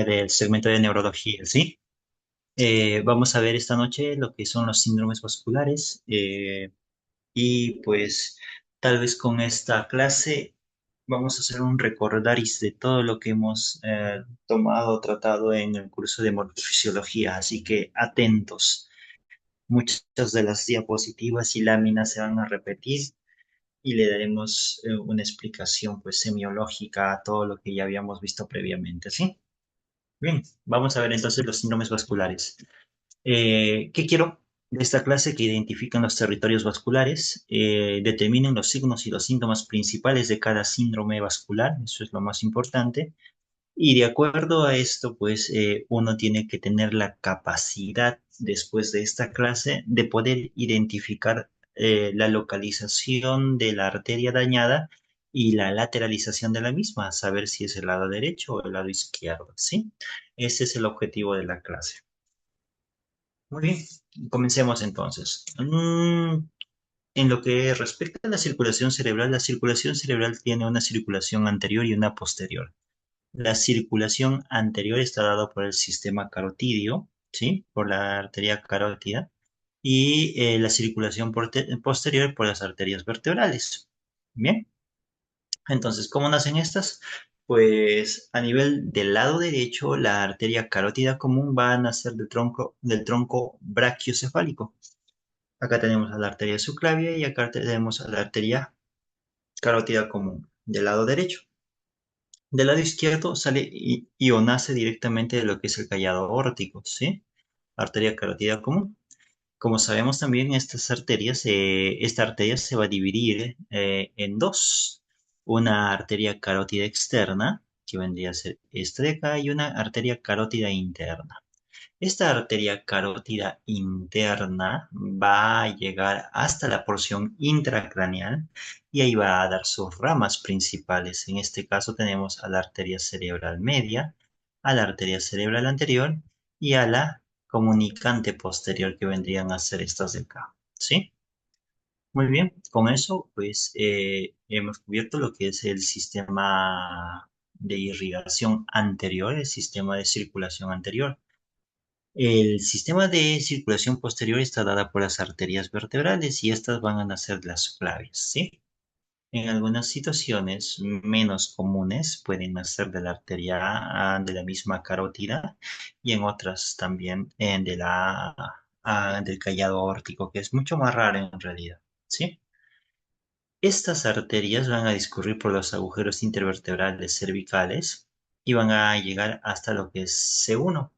del segmento de neurología, ¿sí? Vamos a ver esta noche lo que son los síndromes vasculares y pues tal vez con esta clase vamos a hacer un recordaris de todo lo que hemos tomado, tratado en el curso de morfofisiología, así que atentos. Muchas de las diapositivas y láminas se van a repetir y le daremos una explicación pues semiológica a todo lo que ya habíamos visto previamente, ¿sí? Bien, vamos a ver entonces los síndromes vasculares. ¿Qué quiero de esta clase? Que identifiquen los territorios vasculares, determinen los signos y los síntomas principales de cada síndrome vascular, eso es lo más importante. Y de acuerdo a esto, pues uno tiene que tener la capacidad después de esta clase de poder identificar la localización de la arteria dañada y la lateralización de la misma, saber si es el lado derecho o el lado izquierdo, ¿sí? Ese es el objetivo de la clase. Muy bien, comencemos entonces. En lo que respecta a la circulación cerebral tiene una circulación anterior y una posterior. La circulación anterior está dada por el sistema carotídeo, ¿sí? Por la arteria carótida, y la circulación posterior por las arterias vertebrales. Bien, entonces, ¿cómo nacen estas? Pues a nivel del lado derecho, la arteria carótida común va a nacer del tronco brachiocefálico. Acá tenemos a la arteria subclavia y acá tenemos a la arteria carótida común del lado derecho. Del lado izquierdo sale o nace directamente de lo que es el callado aórtico, ¿sí? Arteria carótida común. Como sabemos también, esta arteria se va a dividir en dos. Una arteria carótida externa, que vendría a ser esta de acá, y una arteria carótida interna. Esta arteria carótida interna va a llegar hasta la porción intracraneal y ahí va a dar sus ramas principales. En este caso tenemos a la arteria cerebral media, a la arteria cerebral anterior y a la comunicante posterior que vendrían a ser estas de acá. ¿Sí? Muy bien, con eso pues hemos cubierto lo que es el sistema de irrigación anterior, el sistema de circulación anterior. El sistema de circulación posterior está dada por las arterias vertebrales y estas van a nacer de las subclavias, ¿sí? En algunas situaciones menos comunes pueden nacer de la arteria de la misma carótida y en otras también del callado aórtico, que es mucho más raro en realidad, ¿sí? Estas arterias van a discurrir por los agujeros intervertebrales cervicales y van a llegar hasta lo que es C1.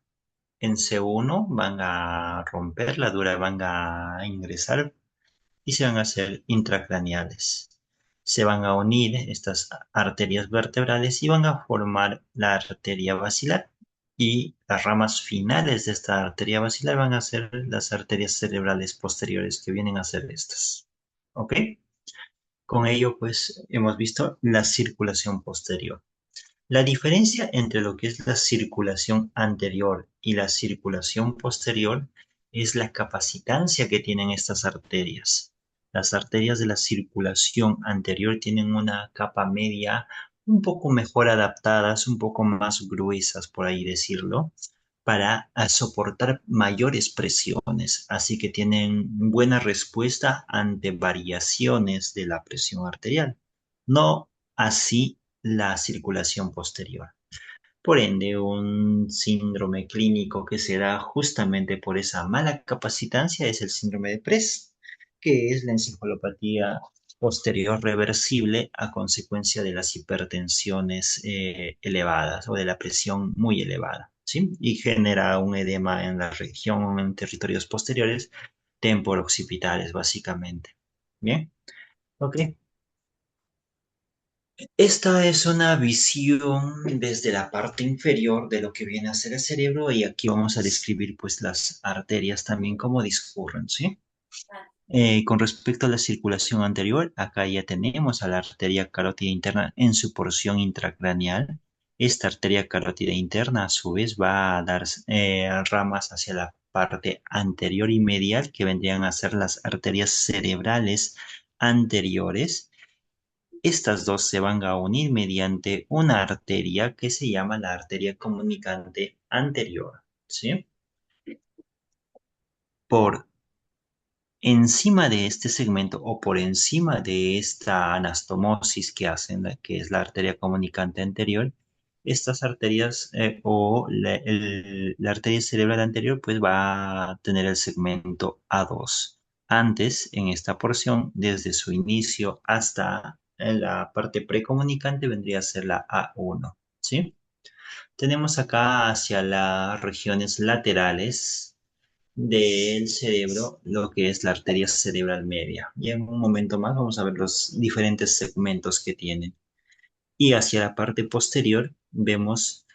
En C1 van a romper la dura, van a ingresar y se van a hacer intracraneales. Se van a unir estas arterias vertebrales y van a formar la arteria basilar. Y las ramas finales de esta arteria basilar van a ser las arterias cerebrales posteriores que vienen a ser estas. ¿Ok? Con ello, pues, hemos visto la circulación posterior. La diferencia entre lo que es la circulación anterior y la circulación posterior es la capacitancia que tienen estas arterias. Las arterias de la circulación anterior tienen una capa media un poco mejor adaptadas, un poco más gruesas, por ahí decirlo, para soportar mayores presiones, así que tienen buena respuesta ante variaciones de la presión arterial. No así la circulación posterior. Por ende, un síndrome clínico que se da justamente por esa mala capacitancia es el síndrome de Press, que es la encefalopatía posterior reversible a consecuencia de las hipertensiones elevadas o de la presión muy elevada, ¿sí? Y genera un edema en la región, en territorios posteriores, temporo-occipitales, básicamente. Bien, ok. Esta es una visión desde la parte inferior de lo que viene a ser el cerebro y aquí vamos a describir pues las arterias también cómo discurren, ¿sí? Con respecto a la circulación anterior, acá ya tenemos a la arteria carótida interna en su porción intracraneal. Esta arteria carótida interna a su vez va a dar ramas hacia la parte anterior y medial que vendrían a ser las arterias cerebrales anteriores Estas dos se van a unir mediante una arteria que se llama la arteria comunicante anterior, ¿sí? Por encima de este segmento o por encima de esta anastomosis que hacen, que es la arteria comunicante anterior, estas arterias la arteria cerebral anterior pues va a tener el segmento A2. Antes, en esta porción, desde su inicio hasta la parte precomunicante vendría a ser la A1, ¿sí? Tenemos acá hacia las regiones laterales del cerebro lo que es la arteria cerebral media. Y en un momento más vamos a ver los diferentes segmentos que tiene. Y hacia la parte posterior vemos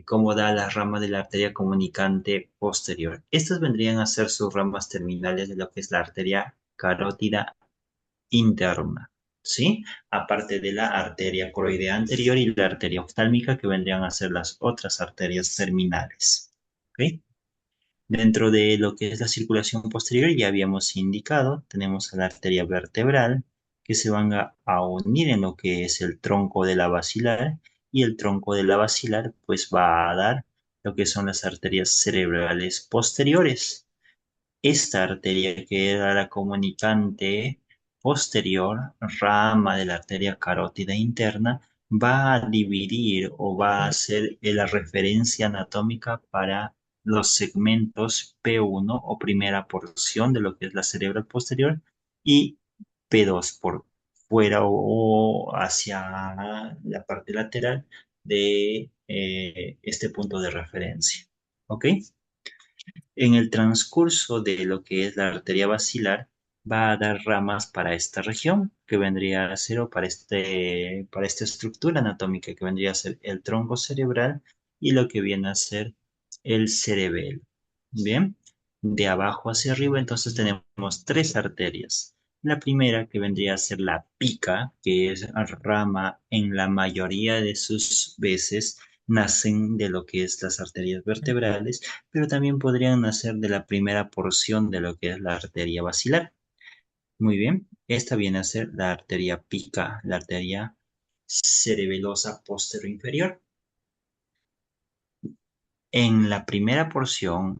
cómo da la rama de la arteria comunicante posterior. Estas vendrían a ser sus ramas terminales de lo que es la arteria carótida interna. ¿Sí? Aparte de la arteria coroidea anterior y la arteria oftálmica, que vendrían a ser las otras arterias terminales. ¿Ok? Dentro de lo que es la circulación posterior, ya habíamos indicado, tenemos a la arteria vertebral, que se van a unir en lo que es el tronco de la basilar, y el tronco de la basilar pues va a dar lo que son las arterias cerebrales posteriores. Esta arteria, que era la comunicante posterior, rama de la arteria carótida interna, va a dividir o va a ser la referencia anatómica para los segmentos P1 o primera porción de lo que es la cerebral posterior y P2 por fuera o hacia la parte lateral de este punto de referencia. ¿Ok? En el transcurso de lo que es la arteria basilar, va a dar ramas para esta región, que vendría a ser, o para esta estructura anatómica, que vendría a ser el tronco cerebral y lo que viene a ser el cerebelo. Bien, de abajo hacia arriba, entonces tenemos tres arterias. La primera, que vendría a ser la pica, que es rama en la mayoría de sus veces, nacen de lo que es las arterias vertebrales, pero también podrían nacer de la primera porción de lo que es la arteria basilar. Muy bien, esta viene a ser la arteria pica, la arteria cerebelosa posterior inferior. En la primera porción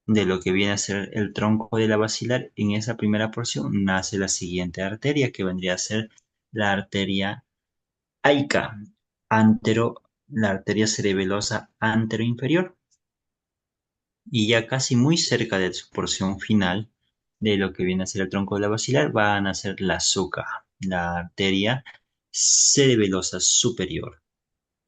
de lo que viene a ser el tronco de la basilar, en esa primera porción nace la siguiente arteria, que vendría a ser la arteria aica, la arteria cerebelosa anteroinferior. Y ya casi muy cerca de su porción final de lo que viene a ser el tronco de la basilar, va a nacer la SUCA, la arteria cerebelosa superior.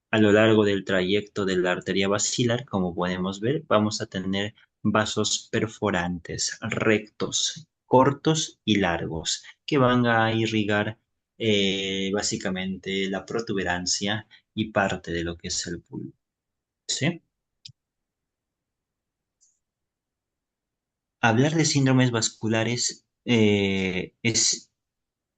A lo largo del trayecto de la arteria basilar, como podemos ver, vamos a tener vasos perforantes, rectos, cortos y largos, que van a irrigar básicamente la protuberancia y parte de lo que es el bulbo. ¿Sí? Hablar de síndromes vasculares es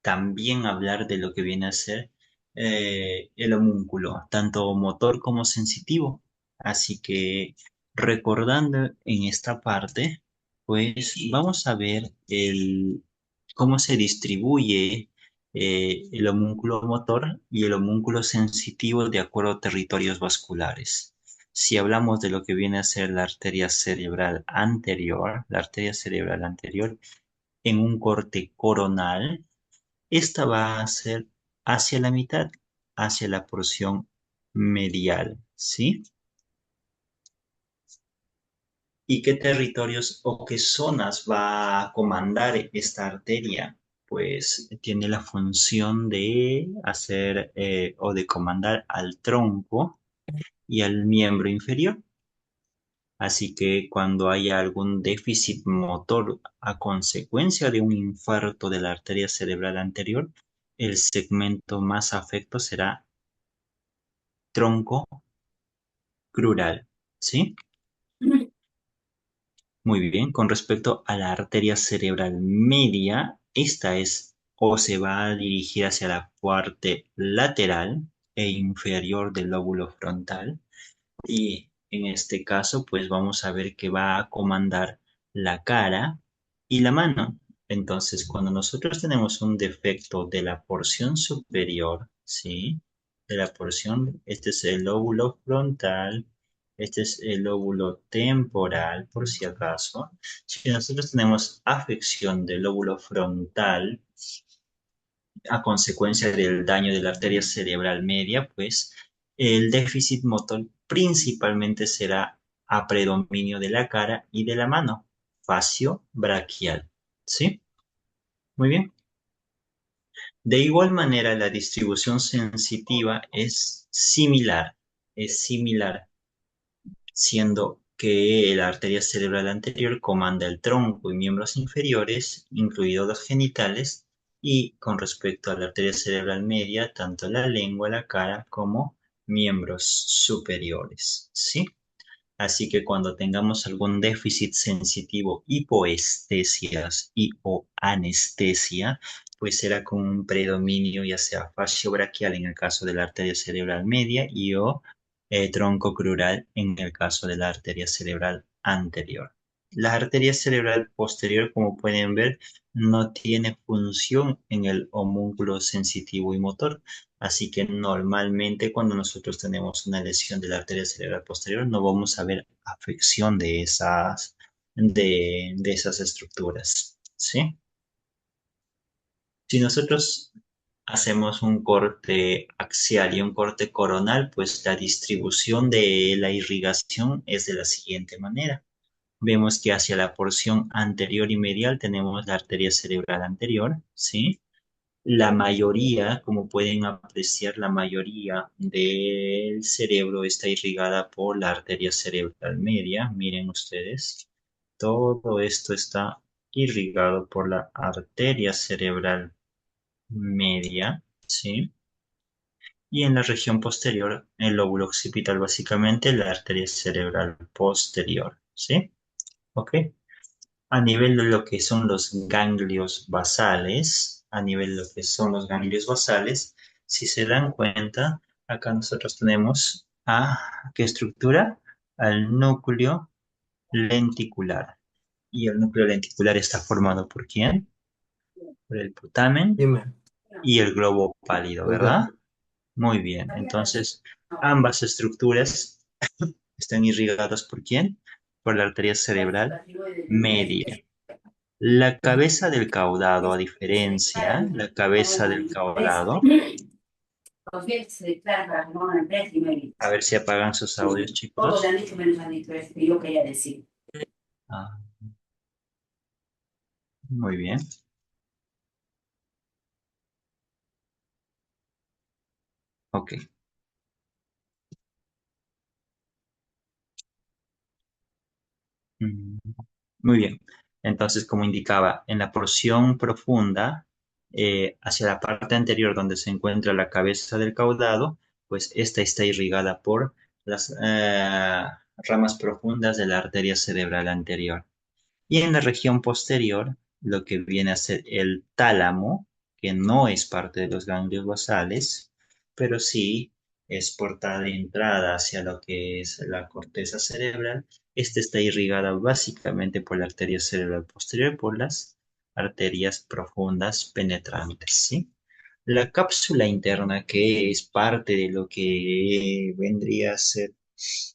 también hablar de lo que viene a ser el homúnculo, tanto motor como sensitivo. Así que recordando en esta parte, pues vamos a ver cómo se distribuye el homúnculo motor y el homúnculo sensitivo de acuerdo a territorios vasculares. Si hablamos de lo que viene a ser la arteria cerebral anterior en un corte coronal, esta va a ser hacia la mitad, hacia la porción medial, ¿sí? ¿Y qué territorios o qué zonas va a comandar esta arteria? Pues tiene la función de hacer o de comandar al tronco y al miembro inferior. Así que cuando haya algún déficit motor a consecuencia de un infarto de la arteria cerebral anterior, el segmento más afecto será tronco crural, ¿sí? Muy bien. Con respecto a la arteria cerebral media, esta es o se va a dirigir hacia la parte lateral e inferior del lóbulo frontal. Y en este caso, pues vamos a ver que va a comandar la cara y la mano. Entonces, cuando nosotros tenemos un defecto de la porción superior, ¿sí? De la porción, este es el lóbulo frontal, este es el lóbulo temporal, por si acaso. Si nosotros tenemos afección del lóbulo frontal a consecuencia del daño de la arteria cerebral media, pues el déficit motor principalmente será a predominio de la cara y de la mano, facio braquial, ¿sí? Muy bien. De igual manera, la distribución sensitiva es similar, siendo que la arteria cerebral anterior comanda el tronco y miembros inferiores, incluidos los genitales, y con respecto a la arteria cerebral media, tanto la lengua, la cara, como miembros superiores, ¿sí? Así que cuando tengamos algún déficit sensitivo, hipoestesias y o anestesia, pues será con un predominio ya sea fasciobraquial en el caso de la arteria cerebral media y o troncocrural en el caso de la arteria cerebral anterior. La arteria cerebral posterior, como pueden ver, no tiene función en el homúnculo sensitivo y motor. Así que normalmente cuando nosotros tenemos una lesión de la arteria cerebral posterior no vamos a ver afección de esas estructuras, ¿sí? Si nosotros hacemos un corte axial y un corte coronal, pues la distribución de la irrigación es de la siguiente manera. Vemos que hacia la porción anterior y medial tenemos la arteria cerebral anterior, ¿sí? La mayoría, como pueden apreciar, la mayoría del cerebro está irrigada por la arteria cerebral media. Miren ustedes, todo esto está irrigado por la arteria cerebral media, ¿sí? Y en la región posterior, el lóbulo occipital, básicamente la arteria cerebral posterior, ¿sí? ¿Ok? A nivel de lo que son los ganglios basales, a nivel de lo que son los ganglios basales, si se dan cuenta, acá nosotros tenemos ¿qué estructura? Al núcleo lenticular. Y el núcleo lenticular está formado ¿por quién? Por el putamen Dime, y el globo pálido, ¿verdad? ¿verdad? Muy bien. Entonces, ambas estructuras están irrigadas ¿por quién? Por la arteria cerebral media. La cabeza del caudado, a diferencia, la cabeza del caudado, a ver si apagan sus audios, Todos le chicos. han dicho menos han dicho esto que yo quería decir. Ah, muy bien. Ok. Mm, muy bien. Entonces, como indicaba, en la porción profunda, hacia la parte anterior donde se encuentra la cabeza del caudado, pues esta está irrigada por las ramas profundas de la arteria cerebral anterior. Y en la región posterior, lo que viene a ser el tálamo, que no es parte de los ganglios basales, pero sí es portada de entrada hacia lo que es la corteza cerebral. Esta está irrigada básicamente por la arteria cerebral posterior, por las arterias profundas penetrantes, ¿sí? La cápsula interna, que es parte de lo que vendría a ser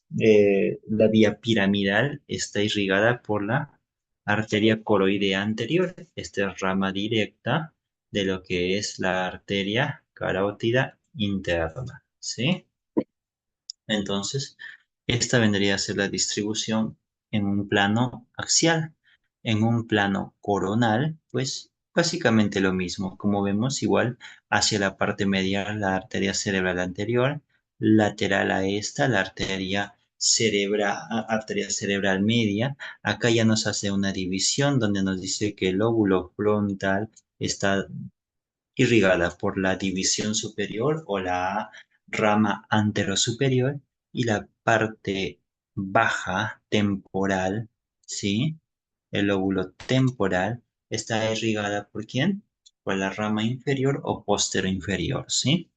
la vía piramidal, está irrigada por la arteria coroidea anterior. Esta es rama directa de lo que es la arteria carótida interna, ¿sí? Entonces, esta vendría a ser la distribución en un plano axial. En un plano coronal, pues básicamente lo mismo. Como vemos, igual hacia la parte medial, la arteria cerebral anterior, lateral a esta, la arteria cerebral media. Acá ya nos hace una división donde nos dice que el lóbulo frontal está irrigada por la división superior o la rama anterosuperior y la parte baja temporal, ¿sí? El lóbulo temporal está irrigada ¿por quién? Por la rama inferior o inferior, ¿sí?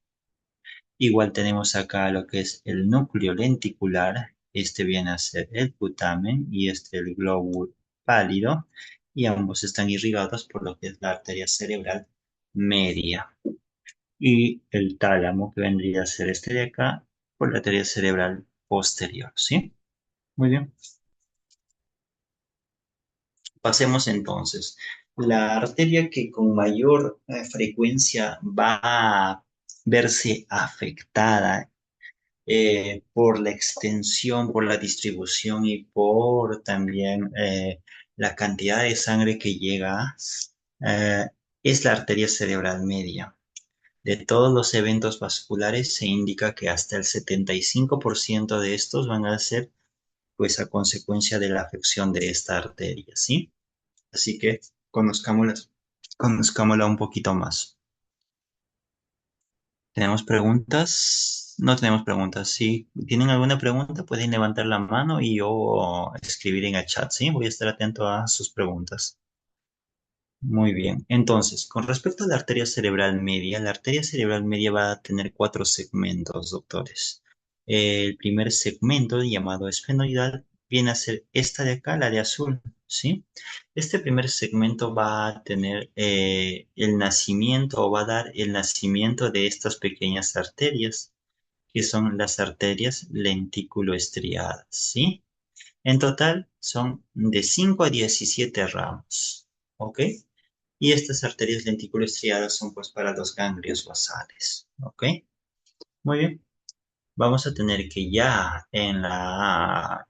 Igual tenemos acá lo que es el núcleo lenticular, este viene a ser el putamen y este el glóbulo pálido. y ambos están irrigados por lo que es la arteria cerebral media. Y el tálamo, que vendría a ser este de acá, por la arteria cerebral posterior, ¿sí? Muy bien. Pasemos entonces. La arteria que con mayor frecuencia va a verse afectada por la extensión, por la distribución y por también la cantidad de sangre que llega, eh, es la arteria cerebral media. De todos los eventos vasculares se indica que hasta el 75% de estos van a ser pues a consecuencia de la afección de esta arteria, ¿sí? Así que conozcámosla un poquito más. ¿Tenemos preguntas? No tenemos preguntas. Si tienen alguna pregunta, pueden levantar la mano y yo escribir en el chat, ¿sí? Voy a estar atento a sus preguntas. Muy bien. Entonces, con respecto a la arteria cerebral media va a tener cuatro segmentos, doctores. El primer segmento, llamado esfenoidal, viene a ser esta de acá, la de azul, ¿sí? Este primer segmento va a tener el nacimiento o va a dar el nacimiento de estas pequeñas arterias, que son las arterias lenticuloestriadas, ¿sí? En total son de 5 a 17 ramos, ¿ok? Y estas arterias lenticuloestriadas son pues para los ganglios basales, ¿ok? Muy bien. Vamos a tener que ya en la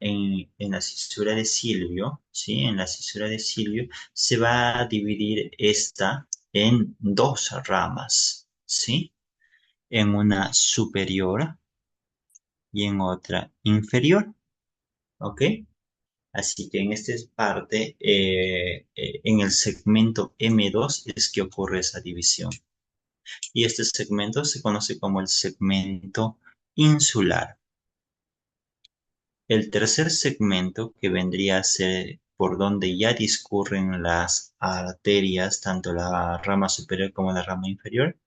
cisura de Silvio, ¿sí? En la cisura de Silvio se va a dividir esta en dos ramas, ¿sí? En una superior y en otra inferior, ¿ok? Así que en esta parte, en el segmento M2 es que ocurre esa división. Y este segmento se conoce como el segmento insular. El tercer segmento, que vendría a ser por donde ya discurren las arterias, tanto la rama superior como la rama inferior,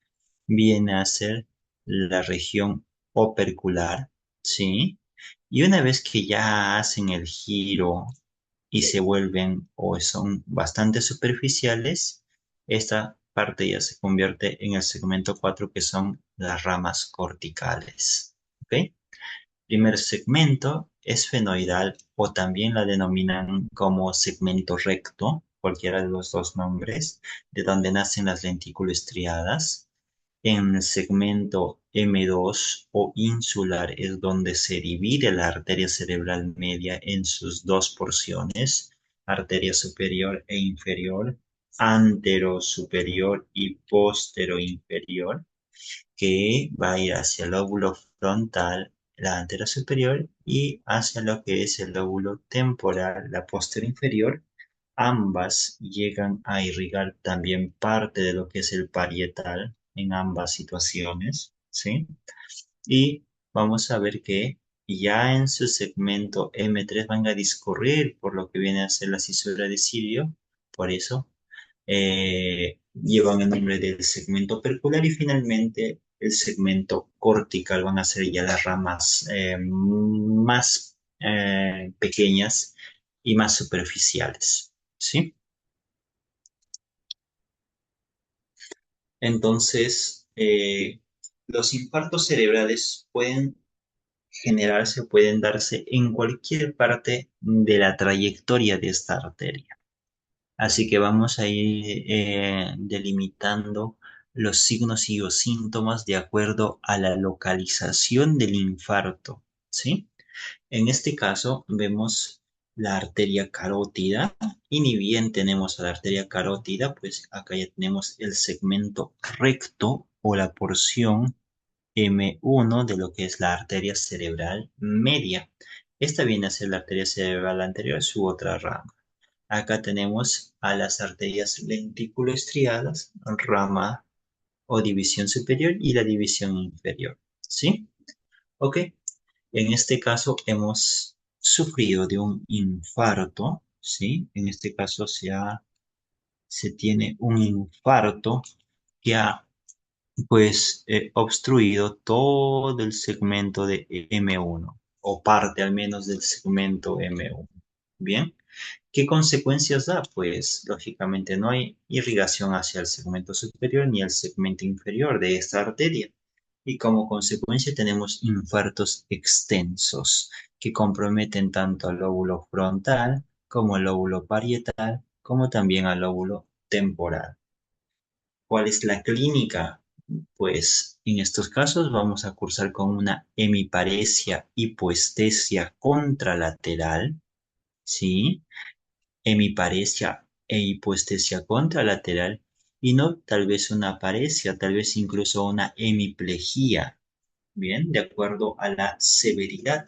viene a ser la región opercular, ¿sí? Y una vez que ya hacen el giro y se vuelven o son bastante superficiales, esta parte ya se convierte en el segmento 4 que son las ramas corticales. ¿Ok? Primer segmento es fenoidal o también la denominan como segmento recto, cualquiera de los dos nombres, de donde nacen las lentículas estriadas. En el segmento M2 o insular es donde se divide la arteria cerebral media en sus dos porciones, arteria superior e inferior, antero superior y postero inferior, que va a ir hacia el lóbulo frontal, la antera superior, y hacia lo que es el lóbulo temporal, la posterior inferior. Ambas llegan a irrigar también parte de lo que es el parietal en ambas situaciones, ¿sí? Y vamos a ver que ya en su segmento M3 van a discurrir por lo que viene a ser la cisura de Sirio, por eso llevan el nombre del segmento opercular y finalmente el segmento cortical van a ser ya las ramas más pequeñas y más superficiales, ¿sí? Entonces, los infartos cerebrales pueden generarse, pueden darse en cualquier parte de la trayectoria de esta arteria. Así que vamos a ir delimitando los signos y los síntomas de acuerdo a la localización del infarto, ¿sí? En este caso vemos la arteria carótida y ni bien tenemos a la arteria carótida, pues acá ya tenemos el segmento recto o la porción M1 de lo que es la arteria cerebral media. Esta viene a ser la arteria cerebral anterior, su otra rama. Acá tenemos a las arterias lenticuloestriadas, rama o división superior y la división inferior. ¿Sí? Ok. En este caso hemos sufrido de un infarto. ¿Sí? En este caso se tiene un infarto que ha pues obstruido todo el segmento de M1 o parte al menos del segmento M1. Bien. ¿Qué consecuencias da? Pues lógicamente no hay irrigación hacia el segmento superior ni el segmento inferior de esta arteria. Y como consecuencia tenemos infartos extensos que comprometen tanto al lóbulo frontal como al lóbulo parietal, como también al lóbulo temporal. ¿Cuál es la clínica? Pues en estos casos vamos a cursar con una hemiparesia hipoestesia contralateral, ¿sí? Hemiparesia e hipoestesia contralateral y no tal vez una paresia, tal vez incluso una hemiplegia, bien, de acuerdo a la severidad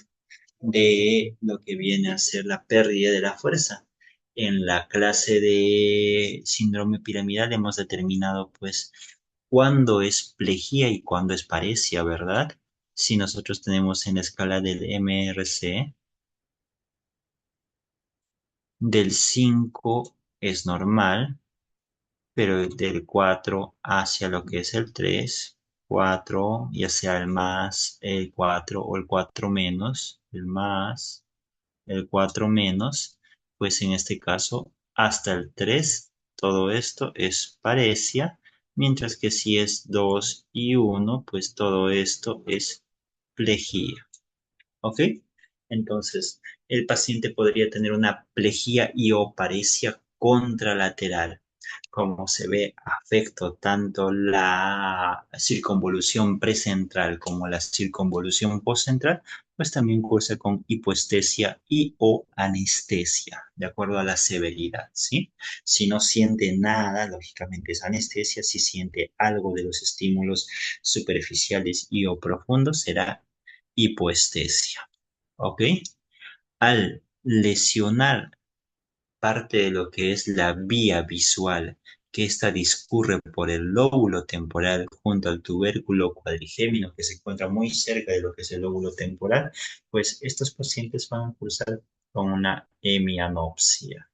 de lo que viene a ser la pérdida de la fuerza. En la clase de síndrome piramidal hemos determinado pues cuándo es plejía y cuándo es paresia, ¿verdad? Si nosotros tenemos en la escala del MRC, del 5 es normal, pero del 4 hacia lo que es el 3 4 ya sea el más, el 4 o el 4 menos, el más, el 4 menos, pues en este caso hasta el 3 todo esto es parecia, mientras que si es 2 y uno pues todo esto es plejía. ¿Ok? Entonces, el paciente podría tener una plejía y o paresia contralateral. Como se ve, afecto tanto la circunvolución precentral como la circunvolución postcentral, pues también cursa con hipoestesia y o anestesia, de acuerdo a la severidad, ¿sí? Si no siente nada, lógicamente es anestesia. Si siente algo de los estímulos superficiales y o profundos, será hipoestesia. ¿Ok? Al lesionar parte de lo que es la vía visual, que ésta discurre por el lóbulo temporal junto al tubérculo cuadrigémino que se encuentra muy cerca de lo que es el lóbulo temporal, pues estos pacientes van a cursar con una hemianopsia.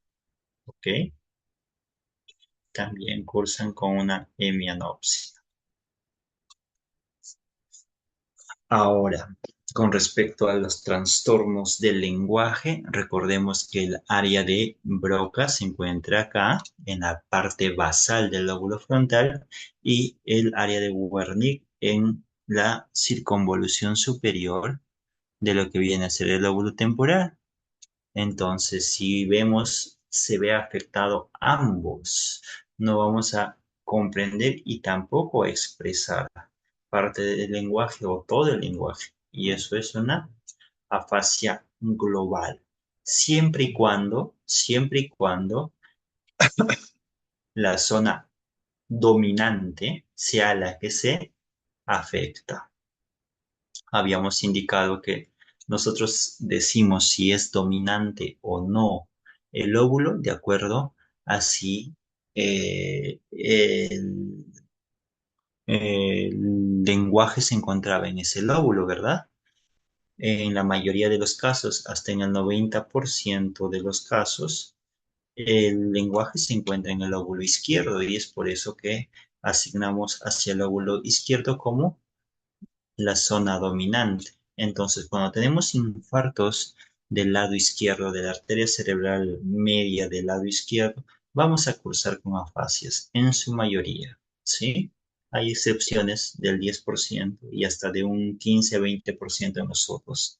¿Ok? También cursan con una hemianopsia. Ahora, con respecto a los trastornos del lenguaje, recordemos que el área de Broca se encuentra acá, en la parte basal del lóbulo frontal, y el área de Wernicke en la circunvolución superior de lo que viene a ser el lóbulo temporal. Entonces, si vemos, se ve afectado ambos, no vamos a comprender y tampoco expresar parte del lenguaje o todo el lenguaje. Y eso es una afasia global. Siempre y cuando la zona dominante sea la que se afecta. Habíamos indicado que nosotros decimos si es dominante o no el óvulo, de acuerdo a si el lenguaje se encontraba en ese lóbulo, ¿verdad? En la mayoría de los casos, hasta en el 90% de los casos, el lenguaje se encuentra en el lóbulo izquierdo y es por eso que asignamos hacia el lóbulo izquierdo como la zona dominante. Entonces, cuando tenemos infartos del lado izquierdo de la arteria cerebral media del lado izquierdo, vamos a cursar con afasias en su mayoría, ¿sí? Hay excepciones del 10% y hasta de un 15 a 20% en los otros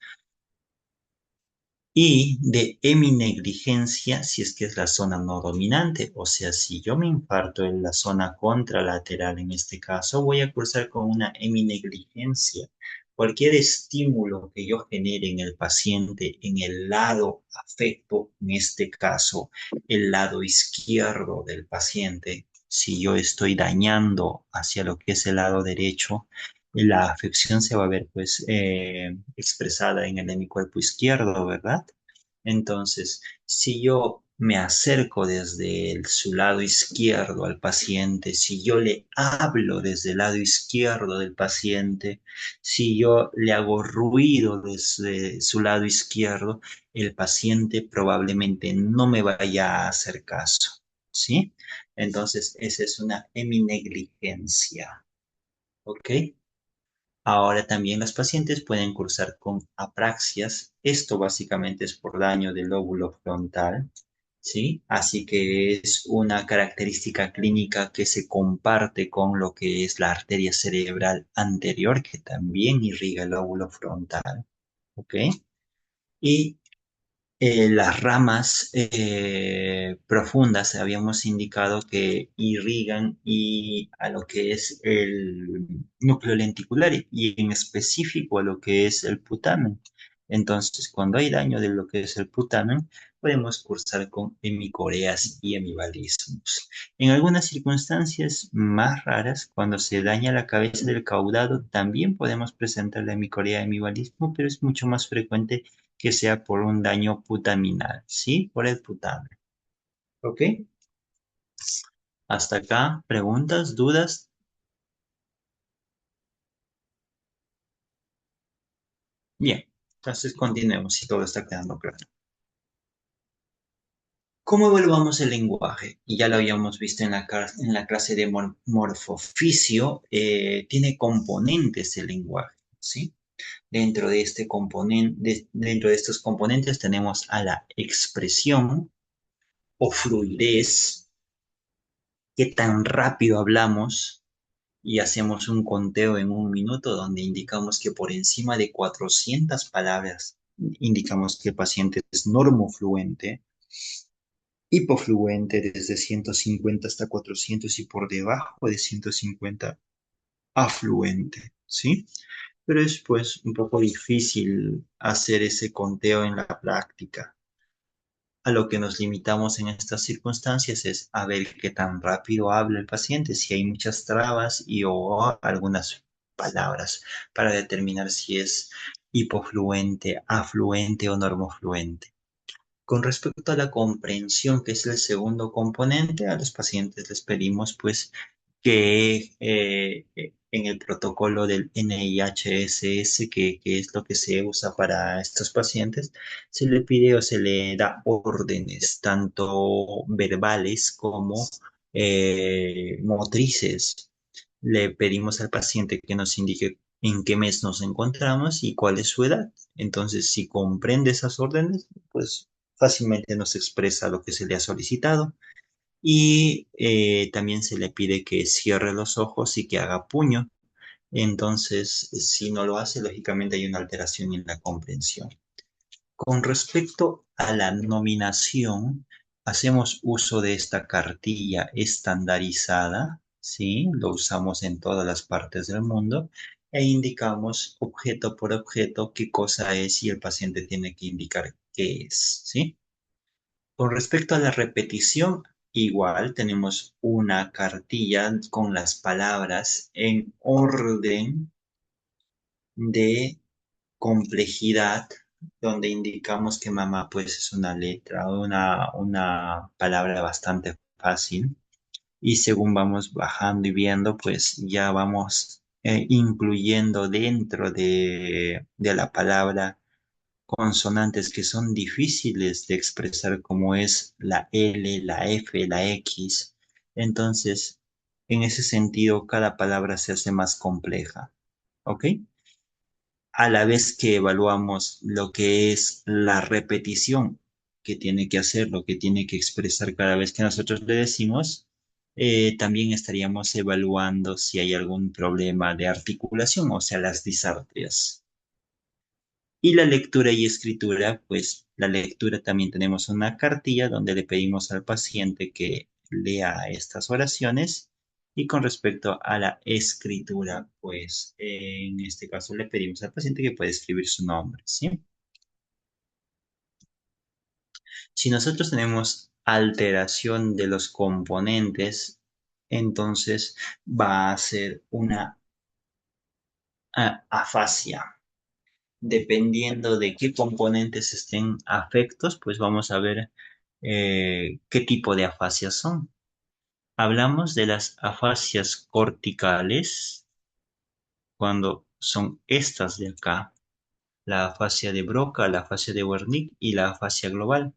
y de heminegligencia si es que es la zona no dominante. O sea, si yo me infarto en la zona contralateral en este caso, voy a cursar con una heminegligencia. Cualquier estímulo que yo genere en el paciente en el lado afecto, en este caso, el lado izquierdo del paciente, si yo estoy dañando hacia lo que es el lado derecho, la afección se va a ver pues expresada en el hemicuerpo izquierdo, ¿verdad? Entonces, si yo me acerco desde su lado izquierdo al paciente, si yo le hablo desde el lado izquierdo del paciente, si yo le hago ruido desde su lado izquierdo, el paciente probablemente no me vaya a hacer caso, ¿sí? Entonces, esa es una heminegligencia, ¿ok? Ahora también los pacientes pueden cursar con apraxias. Esto básicamente es por daño del lóbulo frontal, ¿sí? Así que es una característica clínica que se comparte con lo que es la arteria cerebral anterior, que también irriga el lóbulo frontal, ¿ok? Y las ramas profundas habíamos indicado que irrigan y a lo que es el núcleo lenticular y en específico a lo que es el putamen. Entonces, cuando hay daño de lo que es el putamen, podemos cursar con hemicoreas y hemivalismos. En algunas circunstancias más raras, cuando se daña la cabeza del caudado, también podemos presentar la hemicorea y hemivalismo, pero es mucho más frecuente que sea por un daño putaminal, ¿sí? Por el putamen. ¿Ok? Hasta acá, preguntas, dudas. Bien, entonces continuemos si todo está quedando claro. ¿Cómo evaluamos el lenguaje? Y ya lo habíamos visto en la clase de morfofisio, tiene componentes el lenguaje, ¿sí? Dentro de este componente, dentro de estos componentes tenemos a la expresión o fluidez, qué tan rápido hablamos, y hacemos un conteo en un minuto donde indicamos que por encima de 400 palabras indicamos que el paciente es normofluente, hipofluente desde 150 hasta 400 y por debajo de 150 afluente, ¿sí? Pero es pues un poco difícil hacer ese conteo en la práctica. A lo que nos limitamos en estas circunstancias es a ver qué tan rápido habla el paciente, si hay muchas trabas y o algunas palabras para determinar si es hipofluente, afluente o normofluente. Con respecto a la comprensión, que es el segundo componente, a los pacientes les pedimos pues que en el protocolo del NIHSS, que es lo que se usa para estos pacientes, se le pide o se le da órdenes, tanto verbales como motrices. Le pedimos al paciente que nos indique en qué mes nos encontramos y cuál es su edad. Entonces, si comprende esas órdenes, pues fácilmente nos expresa lo que se le ha solicitado y también se le pide que cierre los ojos y que haga puño. Entonces, si no lo hace, lógicamente hay una alteración en la comprensión. Con respecto a la nominación, hacemos uso de esta cartilla estandarizada, ¿sí? Lo usamos en todas las partes del mundo e indicamos objeto por objeto qué cosa es y el paciente tiene que indicar qué es, ¿sí? Con respecto a la repetición, igual tenemos una cartilla con las palabras en orden de complejidad, donde indicamos que mamá pues es una letra, una palabra bastante fácil. Y según vamos bajando y viendo, pues ya vamos incluyendo dentro de la palabra consonantes que son difíciles de expresar como es la L, la F, la X. Entonces, en ese sentido, cada palabra se hace más compleja. ¿Ok? A la vez que evaluamos lo que es la repetición que tiene que hacer, lo que tiene que expresar cada vez que nosotros le decimos, también estaríamos evaluando si hay algún problema de articulación, o sea, las disartrias. Y la lectura y escritura, pues la lectura también tenemos una cartilla donde le pedimos al paciente que lea estas oraciones y con respecto a la escritura, pues en este caso le pedimos al paciente que pueda escribir su nombre, ¿sí? Si nosotros tenemos alteración de los componentes, entonces va a ser una afasia. Dependiendo de qué componentes estén afectos, pues vamos a ver qué tipo de afasias son. Hablamos de las afasias corticales cuando son estas de acá, la afasia de Broca, la afasia de Wernicke y la afasia global.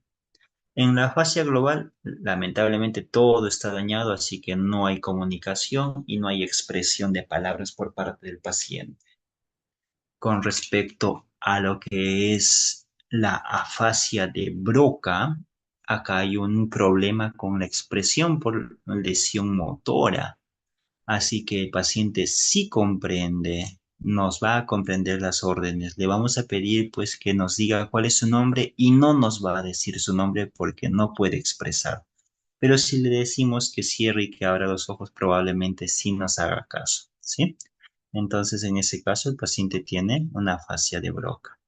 En la afasia global, lamentablemente todo está dañado, así que no hay comunicación y no hay expresión de palabras por parte del paciente. Con respecto a lo que es la afasia de Broca, acá hay un problema con la expresión por lesión motora. Así que el paciente sí comprende, nos va a comprender las órdenes. Le vamos a pedir pues que nos diga cuál es su nombre y no nos va a decir su nombre porque no puede expresar. Pero si le decimos que cierre y que abra los ojos, probablemente sí nos haga caso, ¿sí? Entonces, en ese caso, el paciente tiene una afasia de Broca.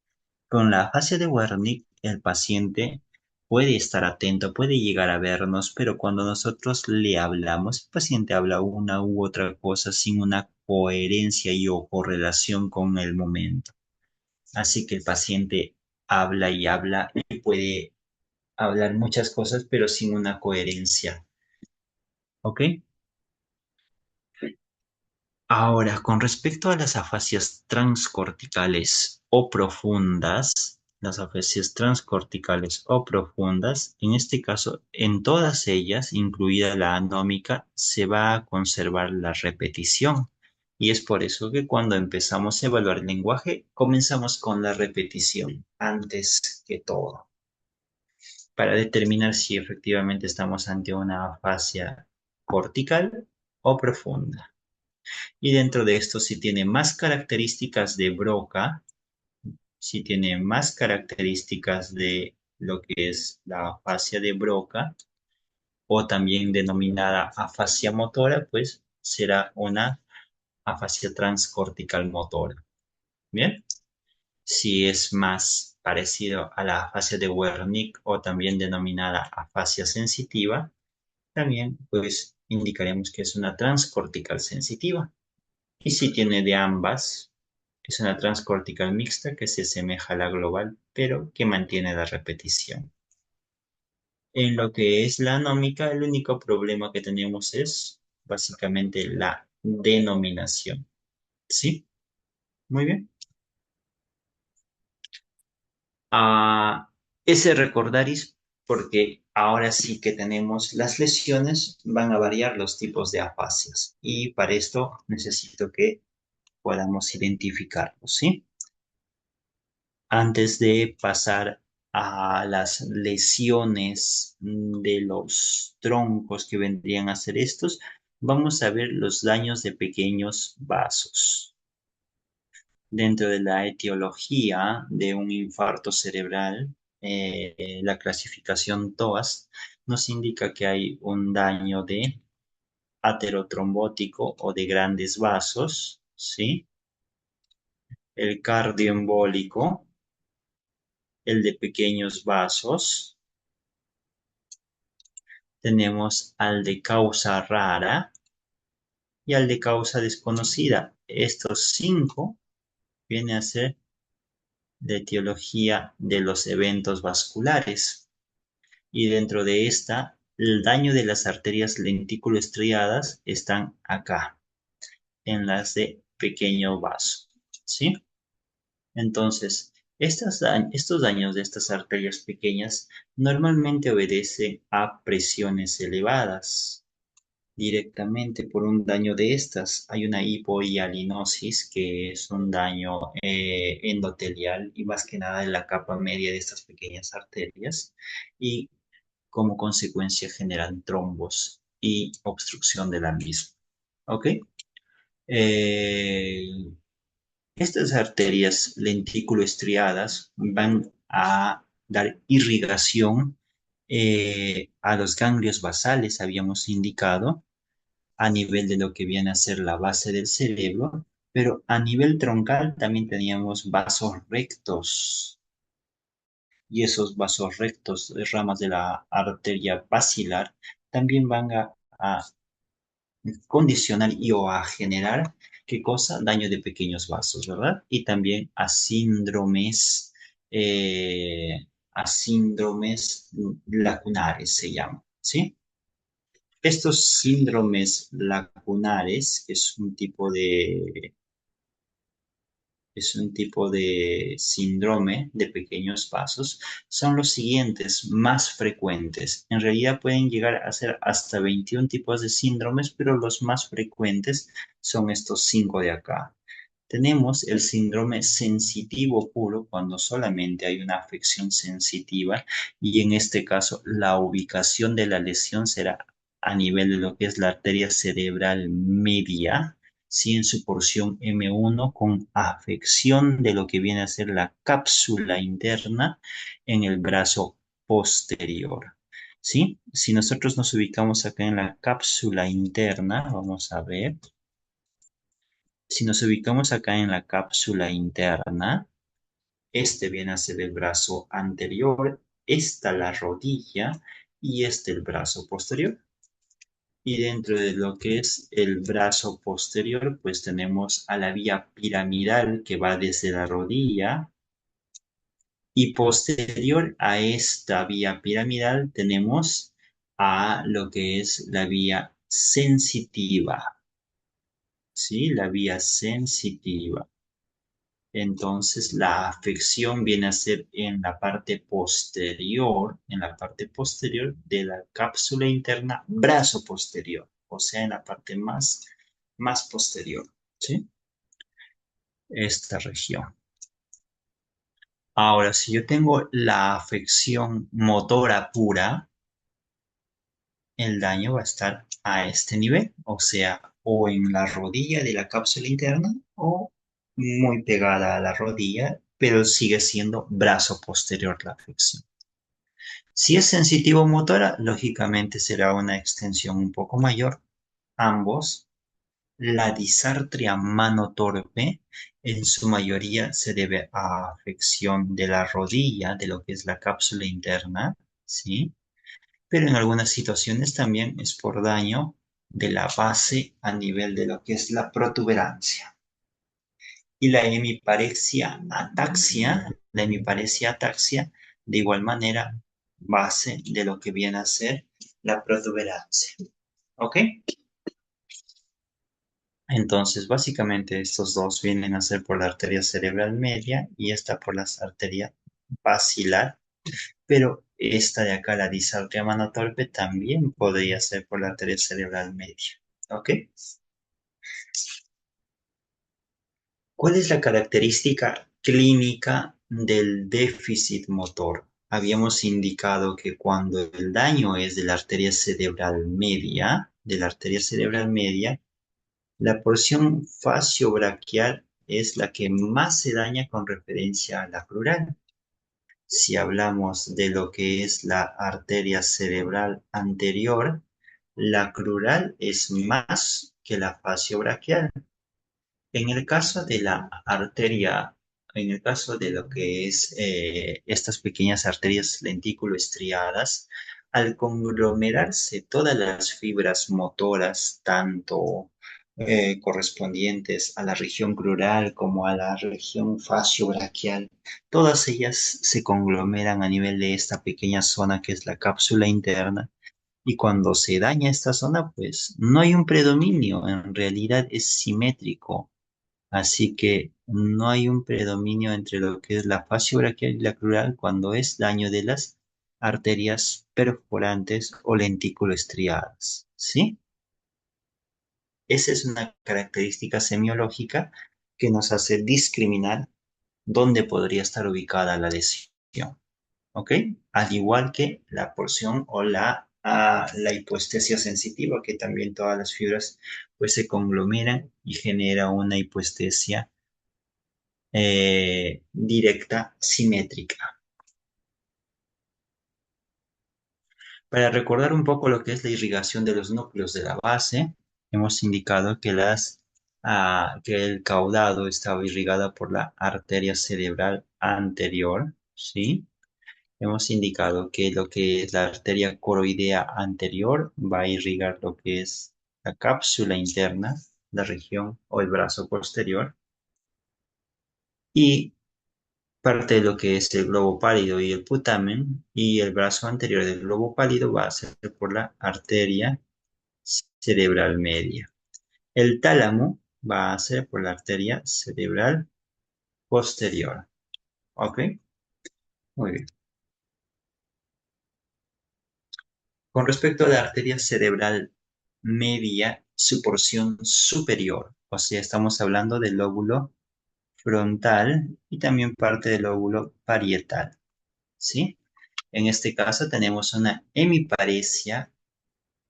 Con la afasia de Wernicke, el paciente puede estar atento, puede llegar a vernos, pero cuando nosotros le hablamos, el paciente habla una u otra cosa sin una coherencia y o correlación con el momento. Así que el paciente habla y habla y puede hablar muchas cosas, pero sin una coherencia. ¿Ok? Ahora, con respecto a las afasias transcorticales o profundas, las afasias transcorticales o profundas, en este caso, en todas ellas, incluida la anómica, se va a conservar la repetición. Y es por eso que cuando empezamos a evaluar el lenguaje, comenzamos con la repetición antes que todo, para determinar si efectivamente estamos ante una afasia cortical o profunda. Y dentro de esto, si tiene más características de Broca, si tiene más características de lo que es la afasia de Broca, o también denominada afasia motora, pues será una afasia transcortical motora. Bien, si es más parecido a la afasia de Wernicke o también denominada afasia sensitiva, también pues indicaremos que es una transcortical sensitiva. Y si tiene de ambas, es una transcortical mixta que se asemeja a la global, pero que mantiene la repetición. En lo que es la anómica, el único problema que tenemos es básicamente la denominación. ¿Sí? Muy bien. Ah, ese recordaris, porque ahora sí que tenemos las lesiones, van a variar los tipos de afasias. Y para esto necesito que podamos identificarlos, ¿sí? Antes de pasar a las lesiones de los troncos que vendrían a ser estos, vamos a ver los daños de pequeños vasos. Dentro de la etiología de un infarto cerebral, la clasificación TOAS nos indica que hay un daño de aterotrombótico o de grandes vasos, ¿sí? El cardioembólico, el de pequeños vasos. Tenemos al de causa rara y al de causa desconocida. Estos cinco vienen a ser de etiología de los eventos vasculares. Y dentro de esta, el daño de las arterias lentículo-estriadas están acá, en las de pequeño vaso. ¿Sí? Entonces, estos daños de estas arterias pequeñas normalmente obedecen a presiones elevadas directamente por un daño de estas. Hay una hipohialinosis, que es un daño endotelial y más que nada en la capa media de estas pequeñas arterias y como consecuencia generan trombos y obstrucción de la misma. ¿Ok? Eh, Estas arterias lentículo-estriadas van a dar irrigación a los ganglios basales, habíamos indicado, a nivel de lo que viene a ser la base del cerebro, pero a nivel troncal también teníamos vasos rectos, y esos vasos rectos, ramas de la arteria basilar, también van a condicionar y o a generar, ¿qué cosa? Daño de pequeños vasos, ¿verdad? Y también a síndromes lacunares se llaman, ¿sí? Estos síndromes lacunares, que es un tipo de síndrome de pequeños vasos, son los siguientes más frecuentes. En realidad pueden llegar a ser hasta 21 tipos de síndromes, pero los más frecuentes son estos cinco de acá. Tenemos el síndrome sensitivo puro cuando solamente hay una afección sensitiva y en este caso la ubicación de la lesión será a nivel de lo que es la arteria cerebral media, sí, en su porción M1 con afección de lo que viene a ser la cápsula interna en el brazo posterior. ¿Sí? Si nosotros nos ubicamos acá en la cápsula interna, vamos a ver. Si nos ubicamos acá en la cápsula interna, este viene a ser el brazo anterior, esta la rodilla y este el brazo posterior. Y dentro de lo que es el brazo posterior, pues tenemos a la vía piramidal que va desde la rodilla y posterior a esta vía piramidal tenemos a lo que es la vía sensitiva, ¿sí? La vía sensitiva. Entonces, la afección viene a ser en la parte posterior de la cápsula interna, brazo posterior, o sea, en la parte más posterior, ¿sí? Esta región. Ahora, si yo tengo la afección motora pura, el daño va a estar a este nivel, o sea, o en la rodilla de la cápsula interna o muy pegada a la rodilla, pero sigue siendo brazo posterior la afección. Si es sensitivo motora, lógicamente será una extensión un poco mayor, ambos. La disartria mano torpe en su mayoría se debe a afección de la rodilla, de lo que es la cápsula interna, ¿sí? Pero en algunas situaciones también es por daño de la base a nivel de lo que es la protuberancia. Y la hemiparexia ataxia, de igual manera, base de lo que viene a ser la protuberancia. ¿Ok? Entonces, básicamente estos dos vienen a ser por la arteria cerebral media y esta por la arteria basilar, pero esta de acá, la disartria mano torpe, también podría ser por la arteria cerebral media. ¿Ok? ¿Cuál es la característica clínica del déficit motor? Habíamos indicado que cuando el daño es de la arteria cerebral media, la porción faciobraquial es la que más se daña con referencia a la crural. Si hablamos de lo que es la arteria cerebral anterior, la crural es más que la faciobraquial. En el caso de la arteria, en el caso de lo que es estas pequeñas arterias lentículo-estriadas, al conglomerarse todas las fibras motoras, tanto correspondientes a la región crural como a la región faciobraquial, todas ellas se conglomeran a nivel de esta pequeña zona que es la cápsula interna. Y cuando se daña esta zona, pues no hay un predominio, en realidad es simétrico. Así que no hay un predominio entre lo que es la fasciobraquial y la crural cuando es daño de las arterias perforantes o lentículo-estriadas, ¿sí? Esa es una característica semiológica que nos hace discriminar dónde podría estar ubicada la lesión, ¿ok? Al igual que la porción o la hipoestesia sensitiva, que también todas las fibras pues se conglomeran y genera una hipoestesia directa simétrica. Para recordar un poco lo que es la irrigación de los núcleos de la base, hemos indicado que que el caudado estaba irrigado por la arteria cerebral anterior, ¿sí? Hemos indicado que lo que es la arteria coroidea anterior va a irrigar lo que es la cápsula interna, la región o el brazo posterior, y parte de lo que es el globo pálido y el putamen, y el brazo anterior del globo pálido va a ser por la arteria cerebral media. El tálamo va a ser por la arteria cerebral posterior. ¿Ok? Muy bien. Con respecto a la arteria cerebral media, su porción superior, o sea, estamos hablando del lóbulo frontal y también parte del lóbulo parietal, ¿sí? En este caso tenemos una hemiparesia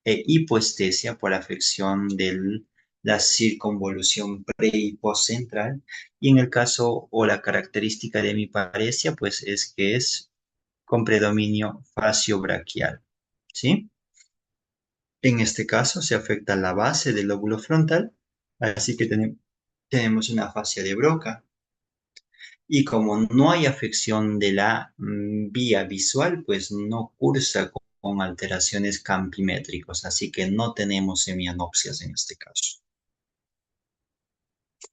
e hipoestesia por afección de la circunvolución pre y postcentral. Y en el caso o la característica de hemiparesia, pues es que es con predominio faciobraquial, ¿sí? En este caso se afecta la base del lóbulo frontal, así que tenemos una fascia de Broca. Y como no hay afección de la vía visual, pues no cursa con alteraciones campimétricos, así que no tenemos semianopsias en este caso.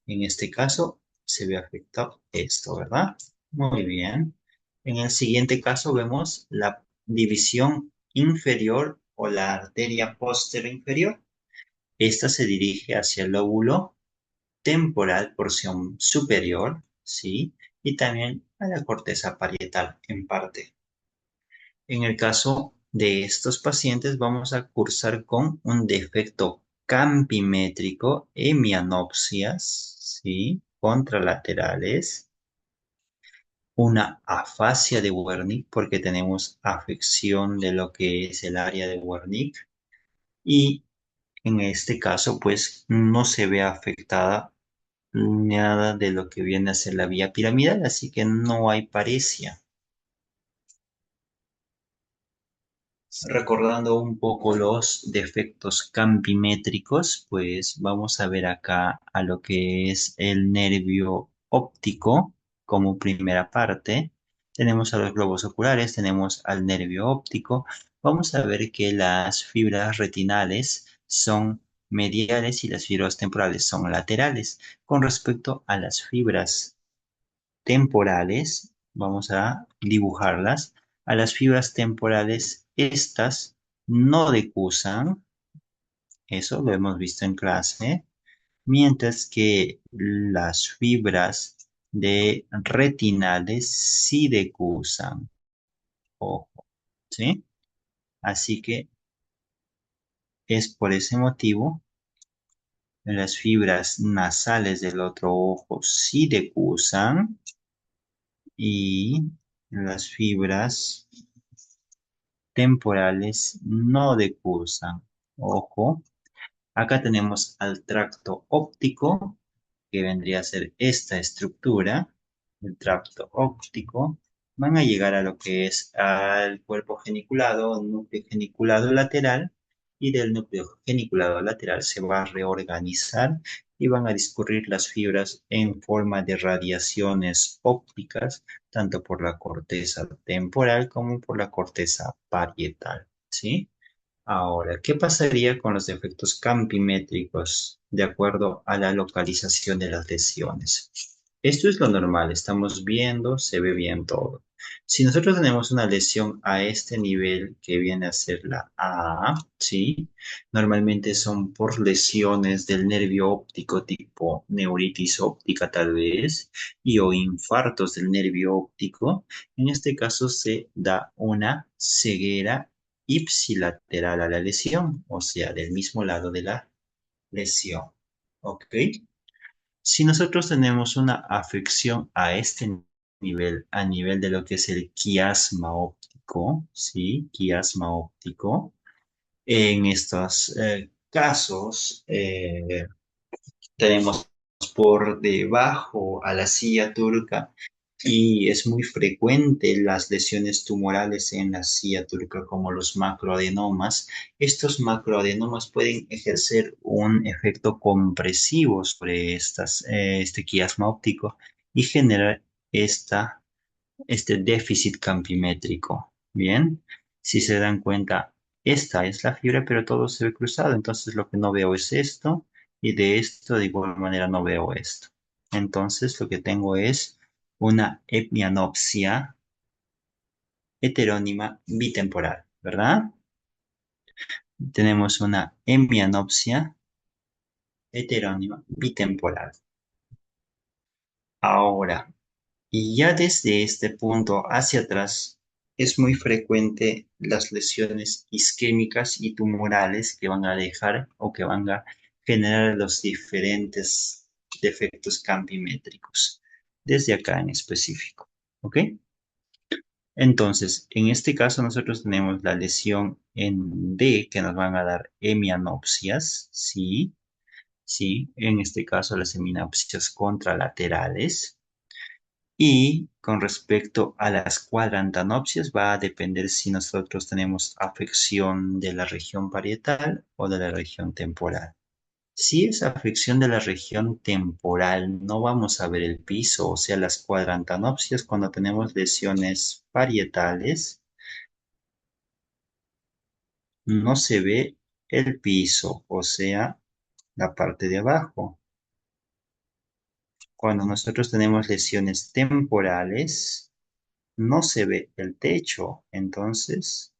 En este caso se ve afectado esto, ¿verdad? Muy bien. En el siguiente caso vemos la división inferior o la arteria posterior inferior. Esta se dirige hacia el lóbulo temporal, porción superior, ¿sí? Y también a la corteza parietal en parte. En el caso de estos pacientes vamos a cursar con un defecto campimétrico, hemianopsias, ¿sí? Contralaterales, una afasia de Wernicke porque tenemos afección de lo que es el área de Wernicke y en este caso pues no se ve afectada nada de lo que viene a ser la vía piramidal, así que no hay paresia. Recordando un poco los defectos campimétricos, pues vamos a ver acá a lo que es el nervio óptico como primera parte. Tenemos a los globos oculares, tenemos al nervio óptico. Vamos a ver que las fibras retinales son mediales y las fibras temporales son laterales. Con respecto a las fibras temporales, vamos a dibujarlas. A las fibras temporales, estas no decusan, eso lo hemos visto en clase, mientras que las fibras de retinales sí decusan, ojo, ¿sí? Así que es por ese motivo, las fibras nasales del otro ojo sí decusan y las fibras temporales no decursan. Ojo, acá tenemos al tracto óptico, que vendría a ser esta estructura, el tracto óptico. Van a llegar a lo que es al cuerpo geniculado, núcleo geniculado lateral, y del núcleo geniculado lateral se va a reorganizar y van a discurrir las fibras en forma de radiaciones ópticas, tanto por la corteza temporal como por la corteza parietal, ¿sí? Ahora, ¿qué pasaría con los defectos campimétricos de acuerdo a la localización de las lesiones? Esto es lo normal, estamos viendo, se ve bien todo. Si nosotros tenemos una lesión a este nivel que viene a ser la A, ¿sí? Normalmente son por lesiones del nervio óptico tipo neuritis óptica tal vez, y o infartos del nervio óptico. En este caso se da una ceguera ipsilateral a la lesión, o sea, del mismo lado de la lesión. ¿Ok? Si nosotros tenemos una afección a este nivel, a nivel de lo que es el quiasma óptico, ¿sí? Quiasma óptico, en estos casos tenemos por debajo a la silla turca y es muy frecuente las lesiones tumorales en la silla turca como los macroadenomas. Estos macroadenomas pueden ejercer un efecto compresivo sobre este quiasma óptico y generar este déficit campimétrico. Bien, si se dan cuenta, esta es la fibra, pero todo se ve cruzado. Entonces lo que no veo es esto y de esto de igual manera no veo esto. Entonces lo que tengo es una hemianopsia heterónima bitemporal, ¿verdad? Tenemos una hemianopsia heterónima bitemporal. Ahora, y ya desde este punto hacia atrás, es muy frecuente las lesiones isquémicas y tumorales que van a dejar o que van a generar los diferentes defectos campimétricos. desde acá en específico. ¿Ok? Entonces, en este caso nosotros tenemos la lesión en D que nos van a dar hemianopsias, ¿sí? Sí, en este caso las hemianopsias contralaterales. Y con respecto a las cuadrantanopsias, va a depender si nosotros tenemos afección de la región parietal o de la región temporal. Si es afección de la región temporal, no vamos a ver el piso, o sea, las cuadrantanopsias cuando tenemos lesiones parietales, no se ve el piso, o sea, la parte de abajo. Cuando nosotros tenemos lesiones temporales, no se ve el techo. Entonces,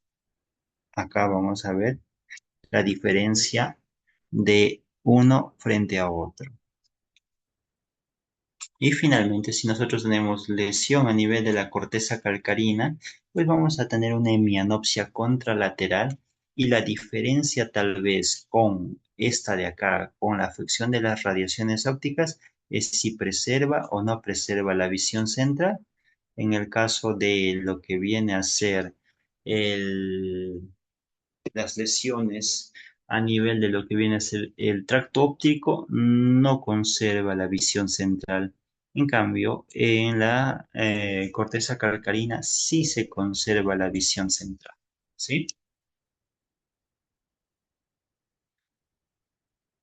acá vamos a ver la diferencia de uno frente a otro. Y finalmente, si nosotros tenemos lesión a nivel de la corteza calcarina, pues vamos a tener una hemianopsia contralateral y la diferencia tal vez con esta de acá, con la afección de las radiaciones ópticas, es si preserva o no preserva la visión central. En el caso de lo que viene a ser el las lesiones a nivel de lo que viene a ser el tracto óptico no conserva la visión central. En cambio, en la corteza calcarina sí se conserva la visión central. ¿Sí?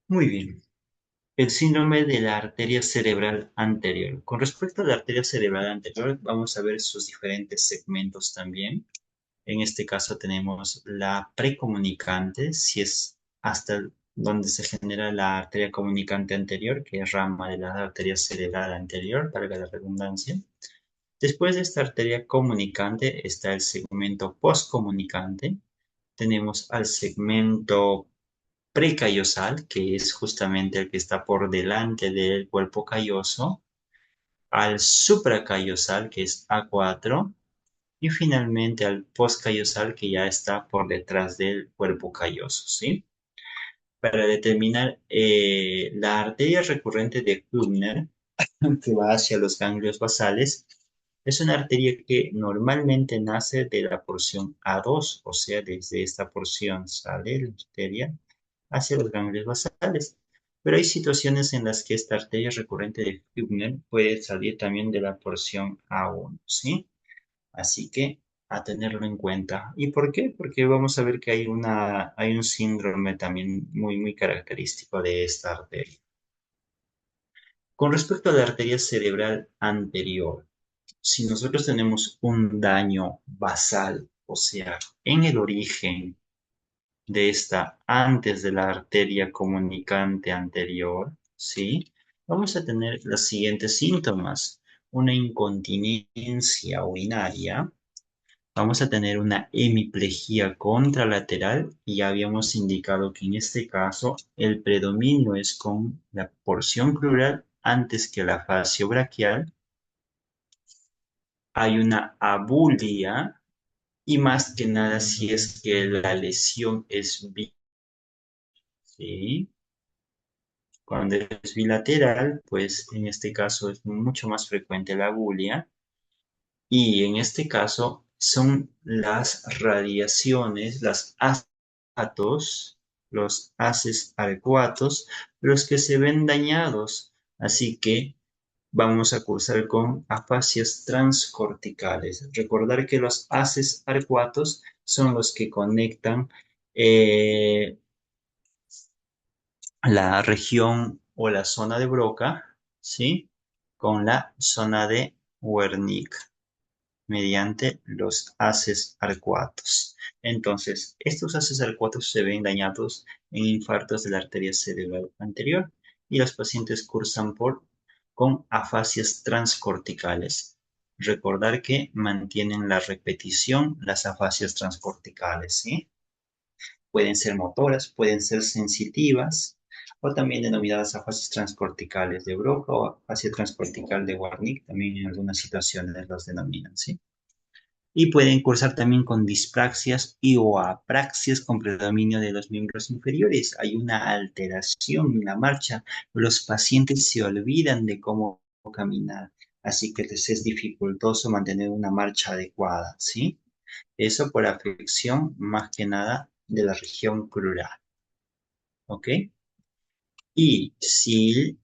Muy bien. El síndrome de la arteria cerebral anterior. Con respecto a la arteria cerebral anterior, vamos a ver sus diferentes segmentos también. En este caso tenemos la precomunicante, si es hasta donde se genera la arteria comunicante anterior, que es rama de la arteria cerebral anterior, valga la redundancia. Después de esta arteria comunicante está el segmento postcomunicante. Tenemos al segmento precallosal, que es justamente el que está por delante del cuerpo calloso, al supracallosal, que es A4, y finalmente al postcallosal que ya está por detrás del cuerpo calloso, ¿sí? Para determinar la arteria recurrente de Krugner, que va hacia los ganglios basales, es una arteria que normalmente nace de la porción A2, o sea, desde esta porción sale la arteria hacia los ganglios basales. Pero hay situaciones en las que esta arteria recurrente de Krugner puede salir también de la porción A1, ¿sí? Así que a tenerlo en cuenta. ¿Y por qué? Porque vamos a ver que hay un síndrome también muy característico de esta arteria. Con respecto a la arteria cerebral anterior, si nosotros tenemos un daño basal, o sea, en el origen de esta antes de la arteria comunicante anterior, ¿sí? Vamos a tener los siguientes síntomas. Una incontinencia urinaria, vamos a tener una hemiplegia contralateral y ya habíamos indicado que en este caso el predominio es con la porción pleural antes que la fascio braquial. Hay una abulia y más que nada si es que la lesión es ¿sí? Cuando es bilateral, pues en este caso es mucho más frecuente la abulia. Y en este caso son las radiaciones, las átomos, los haces arcuatos, los que se ven dañados. Así que vamos a cursar con afasias transcorticales. Recordar que los haces arcuatos son los que conectan eh, la región o la zona de Broca, ¿sí? Con la zona de Wernicke mediante los haces arcuatos. Entonces, estos haces arcuatos se ven dañados en infartos de la arteria cerebral anterior y los pacientes cursan con afasias transcorticales. Recordar que mantienen la repetición las afasias transcorticales, ¿sí? Pueden ser motoras, pueden ser sensitivas o también denominadas afasias transcorticales de Broca o afasia transcortical de Wernicke, también en algunas situaciones los denominan, ¿sí? Y pueden cursar también con dispraxias y o apraxias con predominio de los miembros inferiores. Hay una alteración en la marcha. Los pacientes se olvidan de cómo caminar. así que les es dificultoso mantener una marcha adecuada, ¿sí? Eso por afección más que nada de la región crural, ¿ok? Y si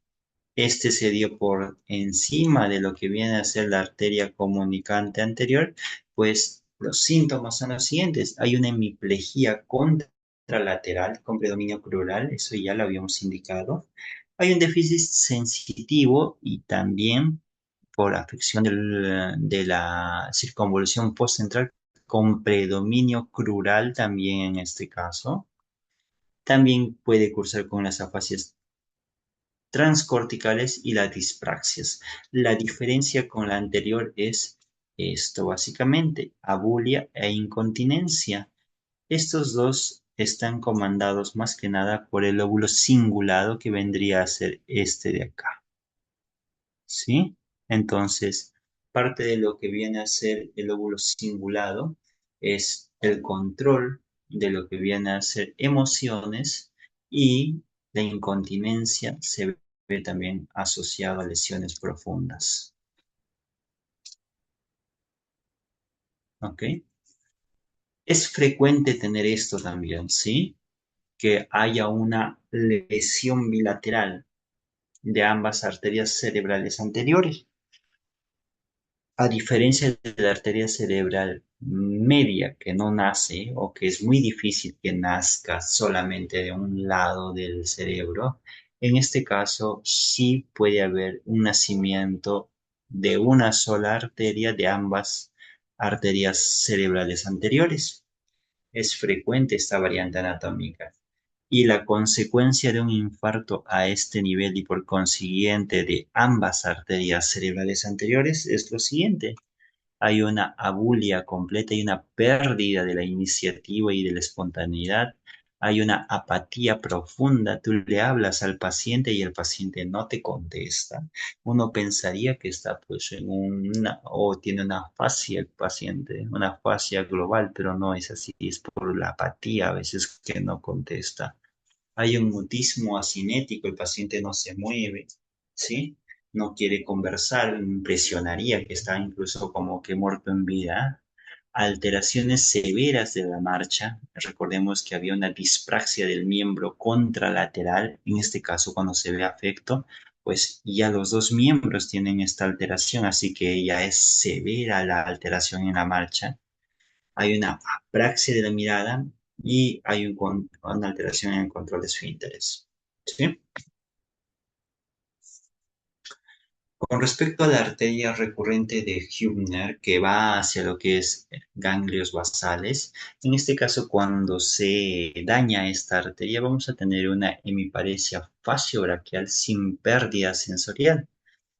este se dio por encima de lo que viene a ser la arteria comunicante anterior, pues los síntomas son los siguientes. Hay una hemiplegia contralateral con predominio crural, eso ya lo habíamos indicado. Hay un déficit sensitivo y también por afección de la circunvolución postcentral con predominio crural también en este caso. También puede cursar con las afasias transcorticales y las dispraxias. La diferencia con la anterior es esto básicamente, abulia e incontinencia. Estos dos están comandados más que nada por el lóbulo cingulado que vendría a ser este de acá, ¿sí? Entonces, parte de lo que viene a ser el lóbulo cingulado es el control de lo que viene a ser emociones y la incontinencia se ve también asociado a lesiones profundas, ¿ok? Es frecuente tener esto también, ¿sí? Que haya una lesión bilateral de ambas arterias cerebrales anteriores. A diferencia de la arteria cerebral media que no nace o que es muy difícil que nazca solamente de un lado del cerebro, en este caso sí puede haber un nacimiento de una sola arteria de ambas arterias cerebrales anteriores. Es frecuente esta variante anatómica. Y la consecuencia de un infarto a este nivel y por consiguiente de ambas arterias cerebrales anteriores es lo siguiente: hay una abulia completa y una pérdida de la iniciativa y de la espontaneidad. Hay una apatía profunda. Tú le hablas al paciente y el paciente no te contesta. Uno pensaría que está pues en una o tiene una afasia el paciente, una afasia global, pero no es así. Es por la apatía a veces que no contesta. Hay un mutismo asinético, el paciente no se mueve, ¿sí? No quiere conversar, impresionaría que está incluso como que muerto en vida. Alteraciones severas de la marcha. Recordemos que había una dispraxia del miembro contralateral. En este caso, cuando se ve afecto, pues ya los dos miembros tienen esta alteración, así que ya es severa la alteración en la marcha. Hay una apraxia de la mirada y hay una alteración en el control de esfínteres. ¿Sí? Con respecto a la arteria recurrente de Hübner, que va hacia lo que es ganglios basales, en este caso, cuando se daña esta arteria, vamos a tener una hemiparesia faciobraquial sin pérdida sensorial.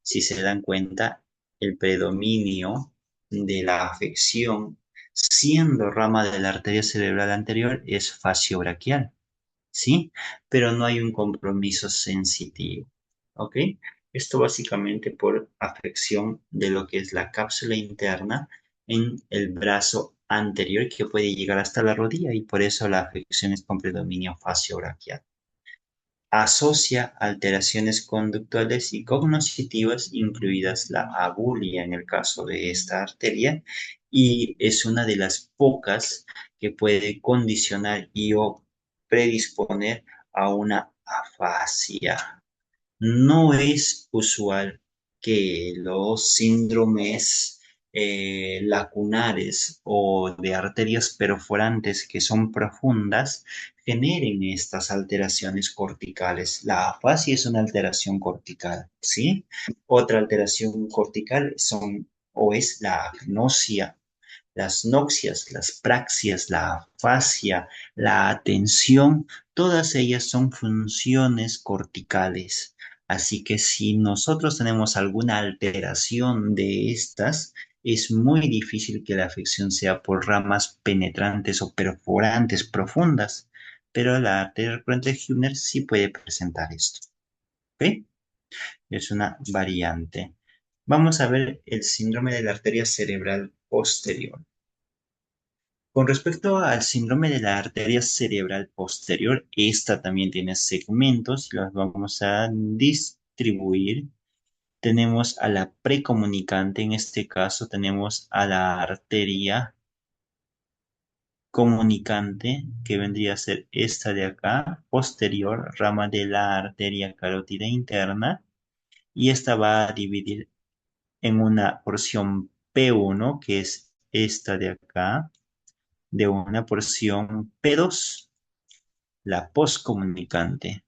Si se dan cuenta, el predominio de la afección, siendo rama de la arteria cerebral anterior, es faciobraquial, ¿sí? Pero no hay un compromiso sensitivo, ¿ok? Esto básicamente por afección de lo que es la cápsula interna en el brazo anterior que puede llegar hasta la rodilla y por eso la afección es con predominio faciobraquial. Asocia alteraciones conductuales y cognitivas, incluidas la abulia en el caso de esta arteria, y es una de las pocas que puede condicionar y o predisponer a una afasia. No es usual que los síndromes lacunares o de arterias perforantes que son profundas generen estas alteraciones corticales. La afasia es una alteración cortical, ¿sí? Otra alteración cortical son o es la agnosia, las noxias, las praxias, la afasia, la atención, todas ellas son funciones corticales. Así que si nosotros tenemos alguna alteración de estas, es muy difícil que la afección sea por ramas penetrantes o perforantes profundas, pero la arteria recurrente de Hübner sí puede presentar esto. ¿Ok? Es una variante. Vamos a ver el síndrome de la arteria cerebral posterior. Con respecto al síndrome de la arteria cerebral posterior, esta también tiene segmentos y los vamos a distribuir. Tenemos a la precomunicante, en este caso tenemos a la arteria comunicante, que vendría a ser esta de acá, posterior, rama de la arteria carótida interna, y esta va a dividir en una porción P1, que es esta de acá, de una porción P2, la poscomunicante,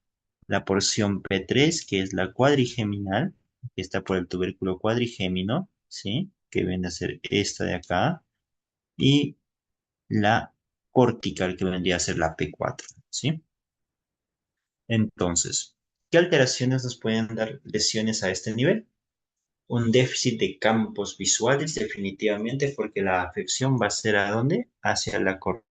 la porción P3, que es la cuadrigeminal, que está por el tubérculo cuadrigémino, ¿sí? Que viene a ser esta de acá, y la cortical, que vendría a ser la P4, ¿sí? Entonces, ¿qué alteraciones nos pueden dar lesiones a este nivel? Un déficit de campos visuales, definitivamente, porque la afección va a ser ¿a dónde? Hacia la corteza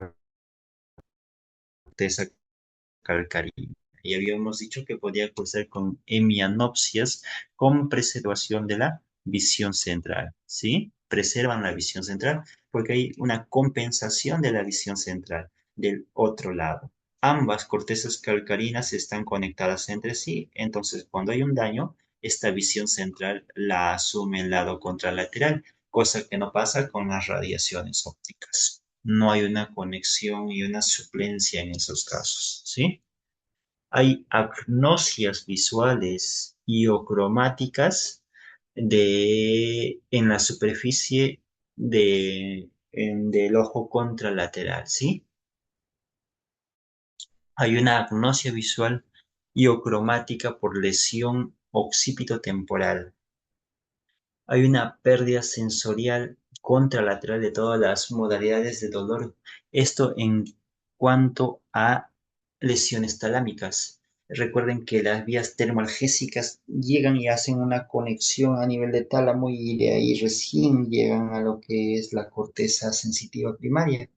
calcarínea. Y habíamos dicho que podía cursar con hemianopsias con preservación de la visión central, ¿sí? Preservan la visión central porque hay una compensación de la visión central del otro lado. Ambas cortezas calcarinas están conectadas entre sí, entonces cuando hay un daño, esta visión central la asume el lado contralateral, cosa que no pasa con las radiaciones ópticas. No hay una conexión y una suplencia en esos casos, ¿sí? Hay agnosias visuales y o cromáticas en la superficie del ojo contralateral, ¿sí? Hay una agnosia visual y o cromática por lesión occipitotemporal. Hay una pérdida sensorial contralateral de todas las modalidades de dolor. Esto en cuanto a lesiones talámicas. Recuerden que las vías termoalgésicas llegan y hacen una conexión a nivel de tálamo y de ahí recién llegan a lo que es la corteza sensitiva primaria.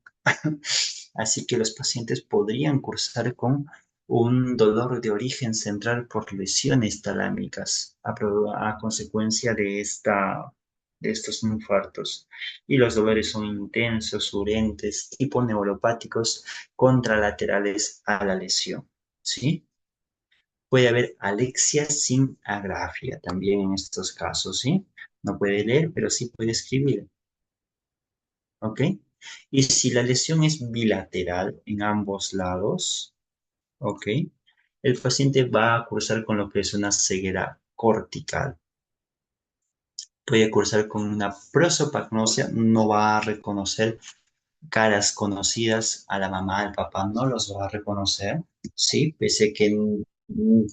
Así que los pacientes podrían cursar con un dolor de origen central por lesiones talámicas a consecuencia de estos infartos. Y los dolores son intensos, urentes, tipo neuropáticos, contralaterales a la lesión. ¿Sí? Puede haber alexia sin agrafia también en estos casos, ¿sí? No puede leer, pero sí puede escribir. ¿Ok? Y si la lesión es bilateral en ambos lados, ¿ok? El paciente va a cursar con lo que es una ceguera cortical. Puede cursar con una prosopagnosia, no va a reconocer caras conocidas a la mamá, al papá, no los va a reconocer, ¿sí? Pese que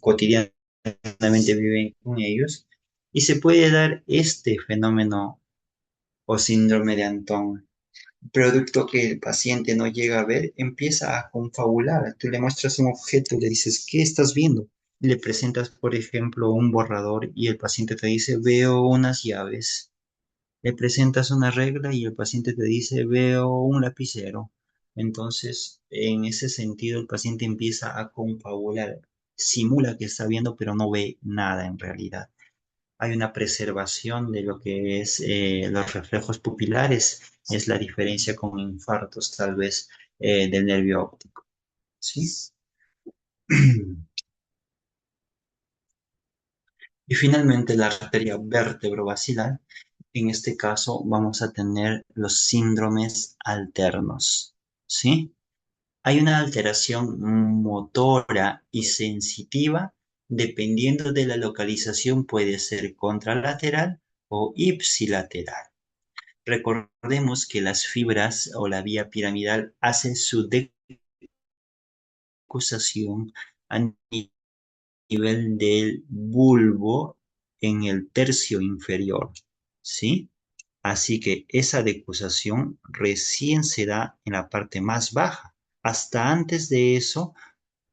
cotidianamente viven con ellos. Y se puede dar este fenómeno o síndrome de Anton. Producto que el paciente no llega a ver, empieza a confabular. Tú le muestras un objeto, le dices, ¿qué estás viendo? Le presentas, por ejemplo, un borrador y el paciente te dice, veo unas llaves. Le presentas una regla y el paciente te dice, veo un lapicero. Entonces, en ese sentido, el paciente empieza a confabular. Simula que está viendo, pero no ve nada en realidad. Hay una preservación de lo que es los reflejos pupilares. Es la diferencia con infartos, tal vez, del nervio óptico. ¿Sí? Y finalmente, la arteria vertebrovascular. En este caso, vamos a tener los síndromes alternos. ¿Sí? Hay una alteración motora y sensitiva dependiendo de la localización, puede ser contralateral o ipsilateral. Recordemos que las fibras o la vía piramidal hacen su decusación a nivel del bulbo en el tercio inferior, ¿sí? Así que esa decusación recién se da en la parte más baja. Hasta antes de eso,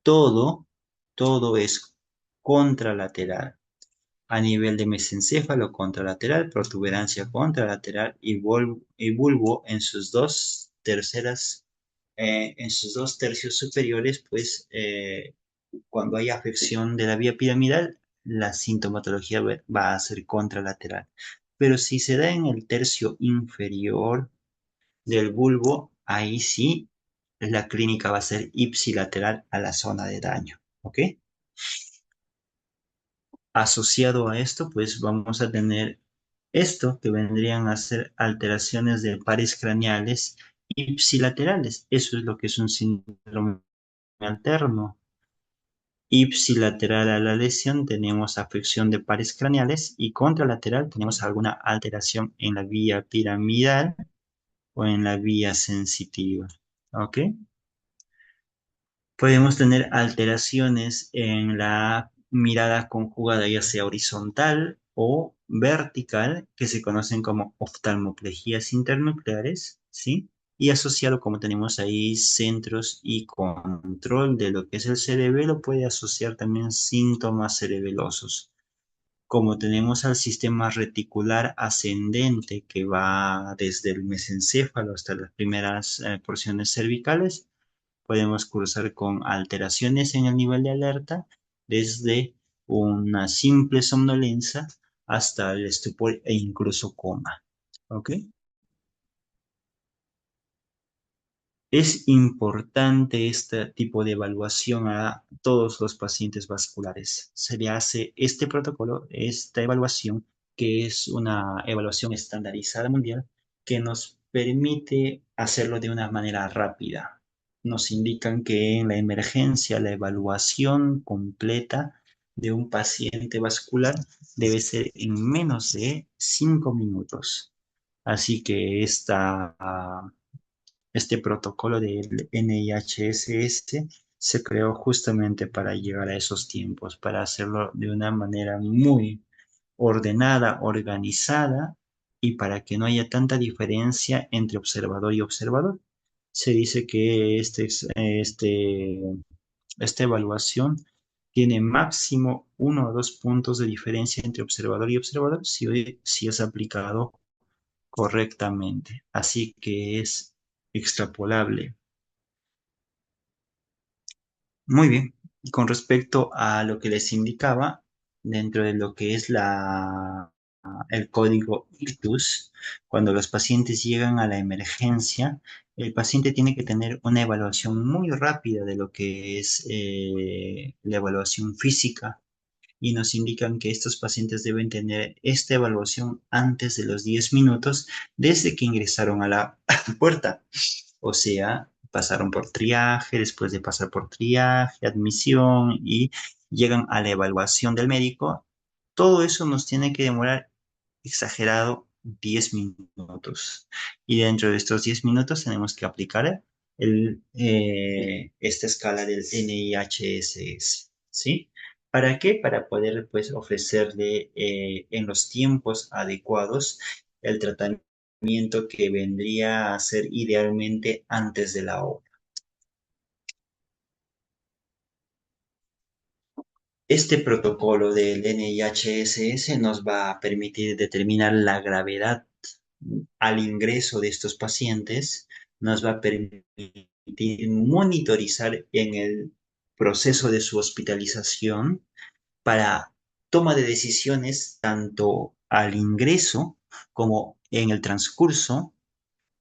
todo, todo es contralateral. A nivel de mesencéfalo contralateral, protuberancia contralateral y bulbo en sus dos terceras, en sus dos tercios superiores, pues cuando hay afección de la vía piramidal, la sintomatología va a ser contralateral. Pero si se da en el tercio inferior del bulbo, ahí sí la clínica va a ser ipsilateral a la zona de daño. ¿Ok? Asociado a esto, pues vamos a tener esto que vendrían a ser alteraciones de pares craneales ipsilaterales. Eso es lo que es un síndrome alterno. Ipsilateral a la lesión tenemos afección de pares craneales y contralateral tenemos alguna alteración en la vía piramidal o en la vía sensitiva. ¿Ok? Podemos tener alteraciones en la mirada conjugada, ya sea horizontal o vertical, que se conocen como oftalmoplegias internucleares, ¿sí? Y asociado, como tenemos ahí, centros y control de lo que es el cerebelo, puede asociar también síntomas cerebelosos. Como tenemos al sistema reticular ascendente que va desde el mesencéfalo hasta las primeras porciones cervicales, podemos cursar con alteraciones en el nivel de alerta desde una simple somnolencia hasta el estupor e incluso coma. ¿Ok? Es importante este tipo de evaluación a todos los pacientes vasculares. Se le hace este protocolo, esta evaluación, que es una evaluación estandarizada mundial, que nos permite hacerlo de una manera rápida. Nos indican que en la emergencia la evaluación completa de un paciente vascular debe ser en menos de 5 minutos. Así que este protocolo del NIHSS se creó justamente para llegar a esos tiempos, para hacerlo de una manera muy ordenada, organizada y para que no haya tanta diferencia entre observador y observador. Se dice que esta evaluación tiene máximo 1 o 2 puntos de diferencia entre observador y observador si es aplicado correctamente. Así que es extrapolable. Muy bien. Y con respecto a lo que les indicaba, dentro de lo que es el código ICTUS, cuando los pacientes llegan a la emergencia, el paciente tiene que tener una evaluación muy rápida de lo que es la evaluación física y nos indican que estos pacientes deben tener esta evaluación antes de los 10 minutos desde que ingresaron a la puerta. O sea, pasaron por triaje, después de pasar por triaje, admisión y llegan a la evaluación del médico. Todo eso nos tiene que demorar exagerado 10 minutos. Y dentro de estos 10 minutos tenemos que aplicar esta escala del NIHSS, ¿sí? ¿Para qué? Para poder pues ofrecerle en los tiempos adecuados el tratamiento que vendría a ser idealmente antes de la obra. Este protocolo del NIHSS nos va a permitir determinar la gravedad al ingreso de estos pacientes, nos va a permitir monitorizar en el proceso de su hospitalización para toma de decisiones tanto al ingreso como en el transcurso.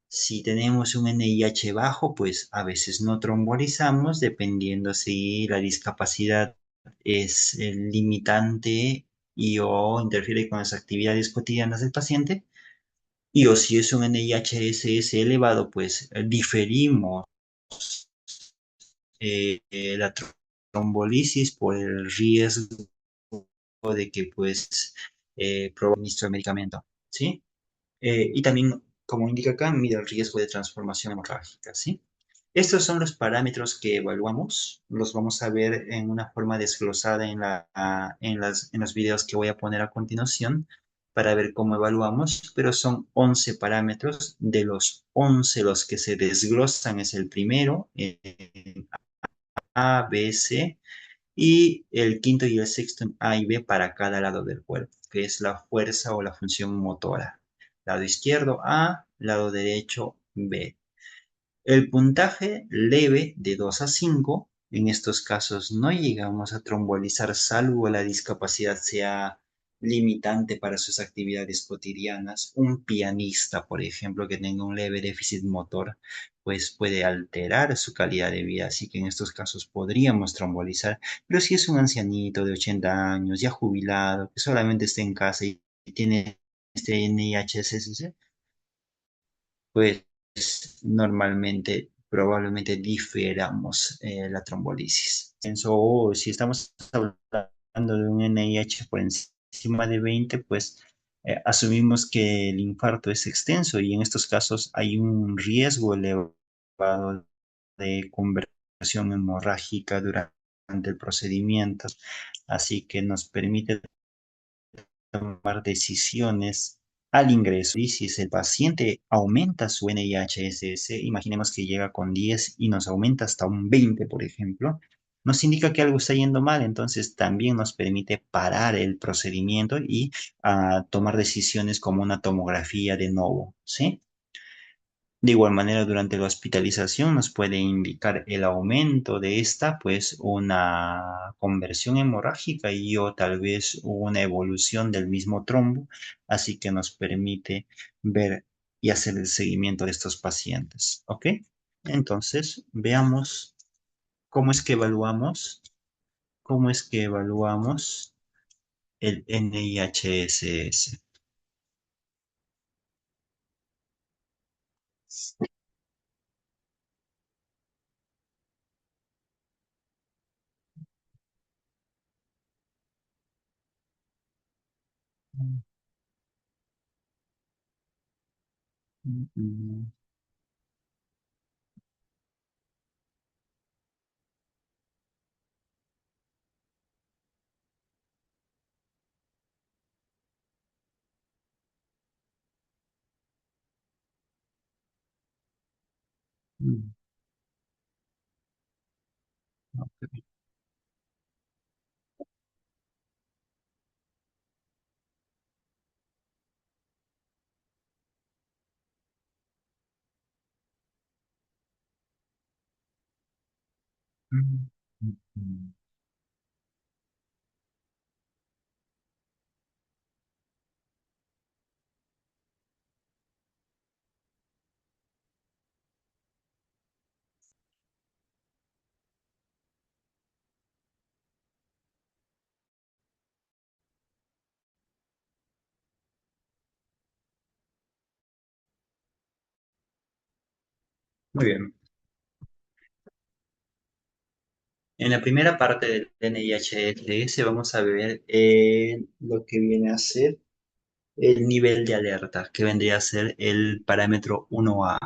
Si tenemos un NIH bajo, pues a veces no trombolizamos, dependiendo si la discapacidad es limitante y o interfiere con las actividades cotidianas del paciente. Y o si es un NIHSS elevado, pues diferimos la trombolisis por el riesgo de que pues provoque ministro de medicamento, ¿sí? Y también, como indica acá, mide el riesgo de transformación hemorrágica, ¿sí? Estos son los parámetros que evaluamos. Los vamos a ver en una forma desglosada en los videos que voy a poner a continuación para ver cómo evaluamos, pero son 11 parámetros. De los 11, los que se desglosan es el primero, A, B, C, y el quinto y el sexto en A y B para cada lado del cuerpo, que es la fuerza o la función motora. Lado izquierdo A, lado derecho B. El puntaje leve de 2 a 5, en estos casos no llegamos a trombolizar salvo la discapacidad sea limitante para sus actividades cotidianas. Un pianista, por ejemplo, que tenga un leve déficit motor, pues puede alterar su calidad de vida, así que en estos casos podríamos trombolizar. Pero si es un ancianito de 80 años, ya jubilado, que solamente está en casa y tiene este NIHSS, pues normalmente, probablemente difiramos la trombolisis. O si estamos hablando de un NIH por encima de 20, pues asumimos que el infarto es extenso y en estos casos hay un riesgo elevado de conversión hemorrágica durante el procedimiento, así que nos permite tomar decisiones al ingreso. Y si el paciente aumenta su NIHSS, imaginemos que llega con 10 y nos aumenta hasta un 20, por ejemplo, nos indica que algo está yendo mal, entonces también nos permite parar el procedimiento y tomar decisiones como una tomografía de nuevo, ¿sí? De igual manera, durante la hospitalización nos puede indicar el aumento de esta, pues una conversión hemorrágica y o tal vez una evolución del mismo trombo, así que nos permite ver y hacer el seguimiento de estos pacientes. ¿Ok? Entonces, veamos cómo es que evaluamos el NIHSS. Muy bien. En la primera parte del NIHLS vamos a ver lo que viene a ser el nivel de alerta, que vendría a ser el parámetro 1A.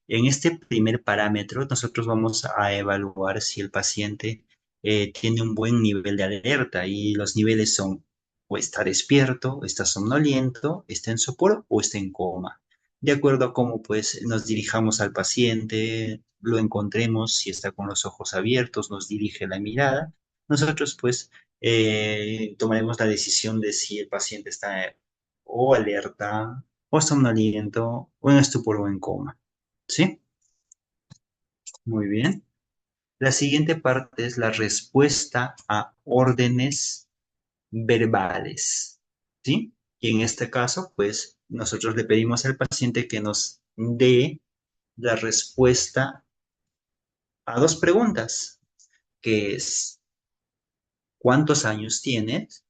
En este primer parámetro, nosotros vamos a evaluar si el paciente tiene un buen nivel de alerta y los niveles son o está despierto, está somnoliento, está en sopor o está en coma. De acuerdo a cómo pues nos dirijamos al paciente, lo encontremos, si está con los ojos abiertos, nos dirige la mirada, nosotros pues tomaremos la decisión de si el paciente está o alerta, o somnoliento, o en estupor o en coma. ¿Sí? Muy bien. La siguiente parte es la respuesta a órdenes verbales. ¿Sí? Y en este caso, pues nosotros le pedimos al paciente que nos dé la respuesta a dos preguntas, que es ¿cuántos años tienes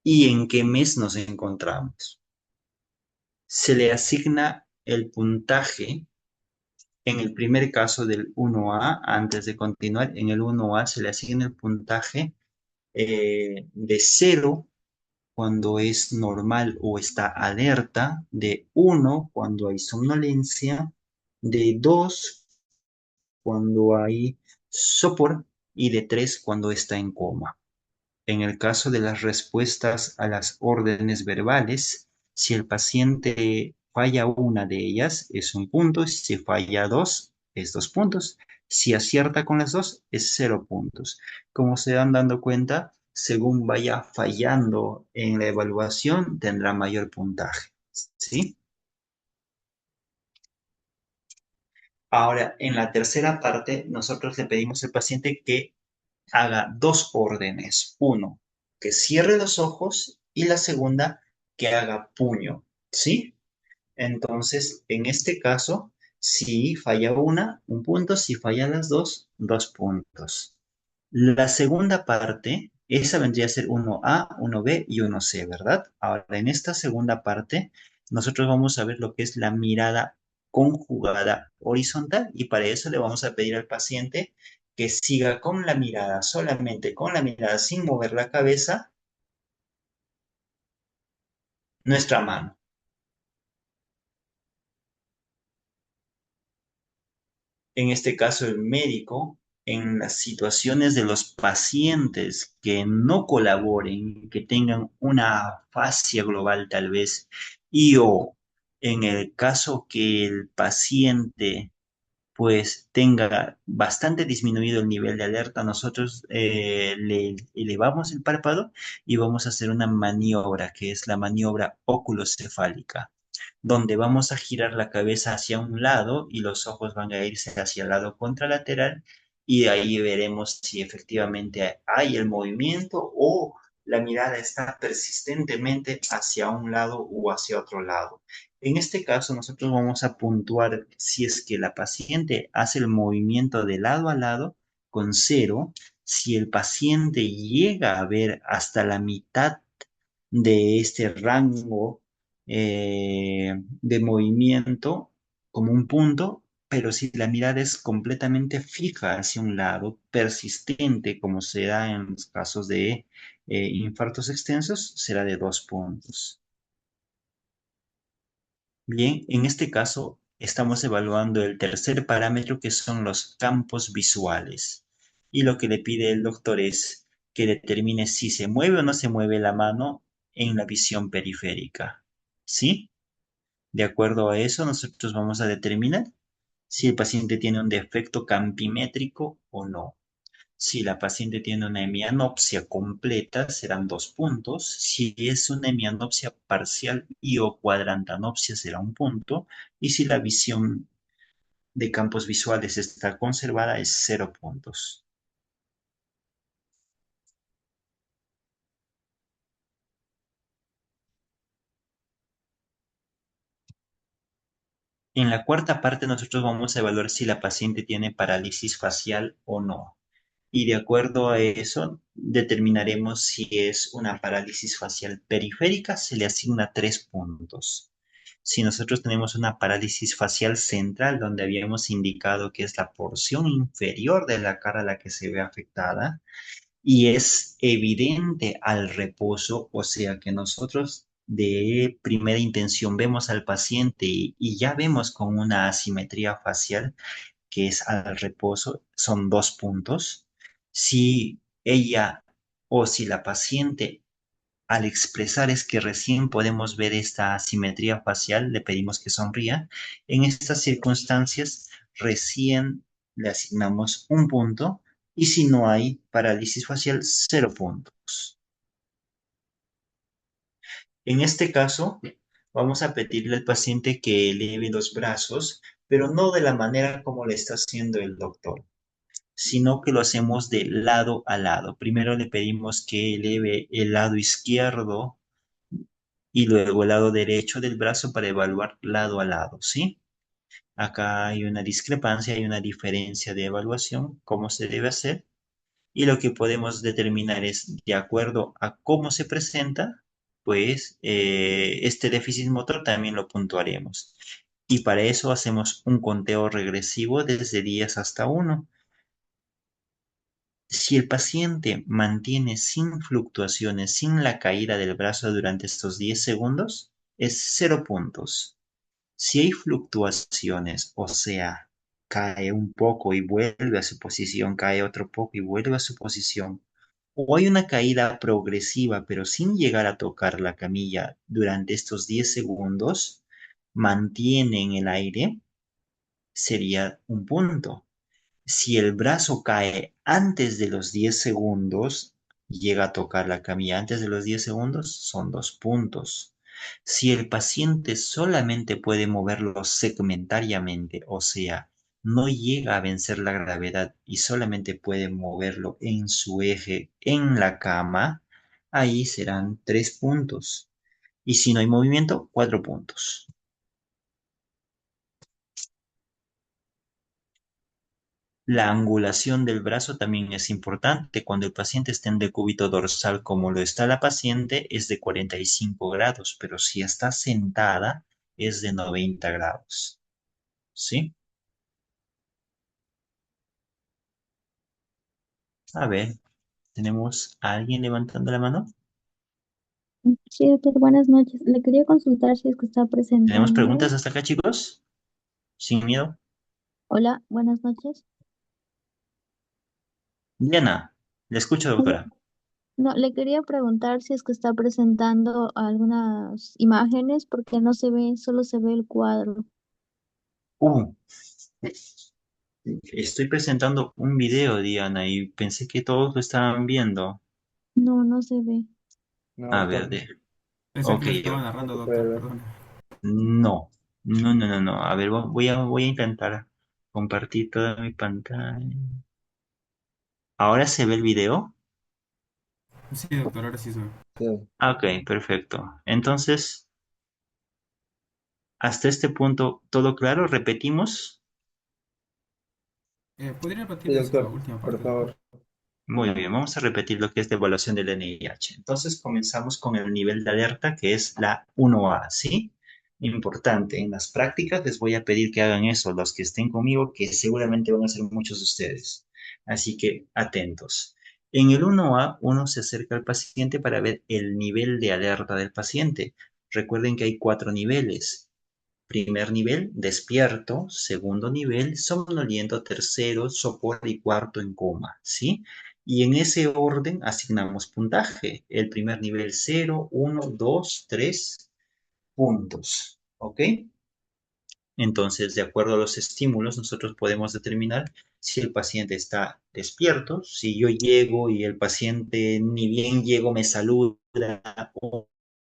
y en qué mes nos encontramos? Se le asigna el puntaje en el primer caso del 1A, antes de continuar, en el 1A se le asigna el puntaje de 0 cuando es normal o está alerta, de 1 cuando hay somnolencia, de 2 cuando hay sopor y de 3 cuando está en coma. En el caso de las respuestas a las órdenes verbales, si el paciente falla una de ellas, es un punto. Si falla dos, es 2 puntos. Si acierta con las dos, es 0 puntos. Como se van dando cuenta, según vaya fallando en la evaluación, tendrá mayor puntaje. ¿Sí? Ahora, en la tercera parte, nosotros le pedimos al paciente que haga dos órdenes. Uno, que cierre los ojos y la segunda, que haga puño. ¿Sí? Entonces, en este caso, Si falla una, un punto. Si falla las dos puntos. La segunda parte, esa vendría a ser uno a uno b y uno c, ¿verdad? Ahora, en esta segunda parte, nosotros vamos a ver lo que es la mirada conjugada horizontal y para eso le vamos a pedir al paciente que siga con la mirada, solamente con la mirada, sin mover la cabeza, nuestra mano. En este caso, el médico, en las situaciones de los pacientes que no colaboren, que tengan una afasia global tal vez, y o en el caso que el paciente pues tenga bastante disminuido el nivel de alerta, nosotros le elevamos el párpado y vamos a hacer una maniobra, que es la maniobra oculocefálica, donde vamos a girar la cabeza hacia un lado y los ojos van a irse hacia el lado contralateral y ahí veremos si efectivamente hay el movimiento o la mirada está persistentemente hacia un lado o hacia otro lado. En este caso, nosotros vamos a puntuar si es que la paciente hace el movimiento de lado a lado con cero, si el paciente llega a ver hasta la mitad de este rango de movimiento como un punto, pero si la mirada es completamente fija hacia un lado, persistente, como se da en los casos de infartos extensos, será de 2 puntos. Bien, en este caso estamos evaluando el tercer parámetro que son los campos visuales. Y lo que le pide el doctor es que determine si se mueve o no se mueve la mano en la visión periférica. ¿Sí? De acuerdo a eso, nosotros vamos a determinar si el paciente tiene un defecto campimétrico o no. Si la paciente tiene una hemianopsia completa, serán 2 puntos. Si es una hemianopsia parcial y o cuadrantanopsia, será un punto. Y si la visión de campos visuales está conservada, es 0 puntos. En la cuarta parte, nosotros vamos a evaluar si la paciente tiene parálisis facial o no. Y de acuerdo a eso, determinaremos si es una parálisis facial periférica, se le asigna 3 puntos. Si nosotros tenemos una parálisis facial central, donde habíamos indicado que es la porción inferior de la cara la que se ve afectada, y es evidente al reposo, o sea que nosotros de primera intención vemos al paciente y ya vemos con una asimetría facial, que es al reposo, son 2 puntos. Si ella o si la paciente al expresar es que recién podemos ver esta asimetría facial, le pedimos que sonría. En estas circunstancias, recién le asignamos 1 punto y si no hay parálisis facial, 0 puntos. En este caso, vamos a pedirle al paciente que eleve los brazos, pero no de la manera como le está haciendo el doctor, sino que lo hacemos de lado a lado. Primero le pedimos que eleve el lado izquierdo y luego el lado derecho del brazo para evaluar lado a lado, ¿sí? Acá hay una discrepancia, hay una diferencia de evaluación, cómo se debe hacer, y lo que podemos determinar es, de acuerdo a cómo se presenta, pues este déficit motor también lo puntuaremos. Y para eso hacemos un conteo regresivo desde 10 hasta 1. Si el paciente mantiene sin fluctuaciones, sin la caída del brazo durante estos 10 segundos, es 0 puntos. Si hay fluctuaciones, o sea, cae un poco y vuelve a su posición, cae otro poco y vuelve a su posición, o hay una caída progresiva pero sin llegar a tocar la camilla durante estos 10 segundos, mantiene en el aire, sería 1 punto. Si el brazo cae antes de los 10 segundos, llega a tocar la camilla antes de los 10 segundos, son 2 puntos. Si el paciente solamente puede moverlo segmentariamente, o sea, no llega a vencer la gravedad y solamente puede moverlo en su eje en la cama, ahí serán 3 puntos. Y si no hay movimiento, 4 puntos. La angulación del brazo también es importante. Cuando el paciente está en decúbito dorsal, como lo está la paciente, es de 45 grados, pero si está sentada, es de 90 grados. ¿Sí? A ver, ¿tenemos a alguien levantando la mano? Sí, doctor, buenas noches. Le quería consultar si es que está ¿Tenemos presentando. preguntas hasta acá, chicos? Sin miedo. Hola, buenas noches. Diana, le escucho, Hola. doctora. No, le quería preguntar si es que está presentando algunas imágenes porque no se ve, solo se ve el cuadro. Uh, Estoy presentando un video, Diana, y pensé que todos lo estaban viendo. No, no se ve. No, A ver, doctor, ok, no, Pensé que lo estaba no narrando, se puede doctor, ver. perdón. no, no. A ver, voy a intentar compartir toda mi pantalla. ¿Ahora se ve el video? Sí, doctor, ahora sí se ve. Sí, Ah, ok, perfecto. Entonces, hasta este punto, ¿todo claro? ¿Repetimos? ¿Podría sí, repetir esa doctor, última por parte, doctor? favor. Muy bien, vamos a repetir lo que es de evaluación del NIH. Entonces, comenzamos con el nivel de alerta, que es la 1A, ¿sí? Importante, en las prácticas les voy a pedir que hagan eso, los que estén conmigo, que seguramente van a ser muchos de ustedes. Así que, atentos. En el 1A, uno se acerca al paciente para ver el nivel de alerta del paciente. Recuerden que hay 4 niveles. Primer nivel, despierto. Segundo nivel, somnoliento. Tercero, sopor y cuarto en coma, ¿sí? Y en ese orden asignamos puntaje. El primer nivel 0, 1, 2, 3 puntos, ¿ok? Entonces, de acuerdo a los estímulos, nosotros podemos determinar si el paciente está despierto. Si yo llego y el paciente ni bien llego me saluda o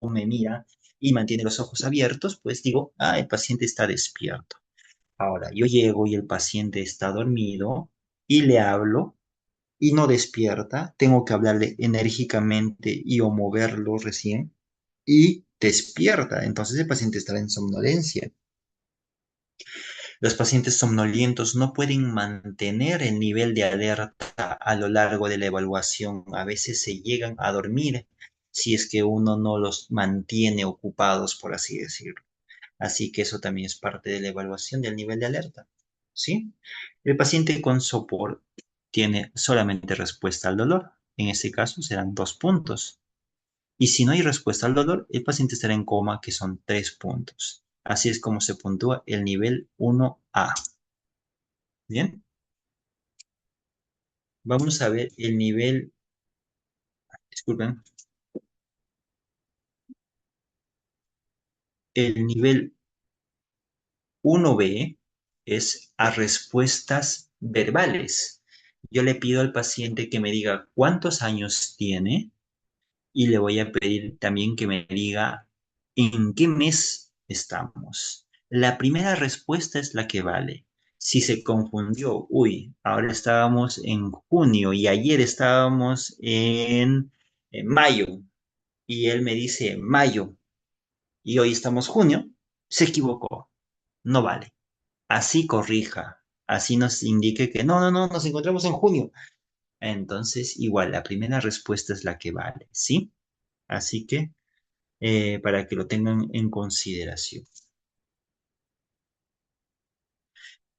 me mira y mantiene los ojos abiertos, pues digo, ah, el paciente está despierto. Ahora, yo llego y el paciente está dormido y le hablo y no despierta, tengo que hablarle enérgicamente y o moverlo recién y despierta. Entonces el paciente estará en somnolencia. Los pacientes somnolientos no pueden mantener el nivel de alerta a lo largo de la evaluación. A veces se llegan a dormir si es que uno no los mantiene ocupados, por así decirlo. Así que eso también es parte de la evaluación del nivel de alerta. ¿Sí? El paciente con sopor tiene solamente respuesta al dolor. En este caso serán 2 puntos. Y si no hay respuesta al dolor, el paciente estará en coma, que son 3 puntos. Así es como se puntúa el nivel 1A. Bien, vamos a ver el nivel, disculpen, el nivel 1B es a respuestas verbales. Yo le pido al paciente que me diga cuántos años tiene y le voy a pedir también que me diga en qué mes estamos. La primera respuesta es la que vale. Si se confundió, uy, ahora estábamos en junio y ayer estábamos en mayo y él me dice mayo y hoy estamos junio, se equivocó, no vale. Así corrija, así nos indique que no, nos encontramos en junio. Entonces, igual, la primera respuesta es la que vale, ¿sí? Así que, para que lo tengan en consideración.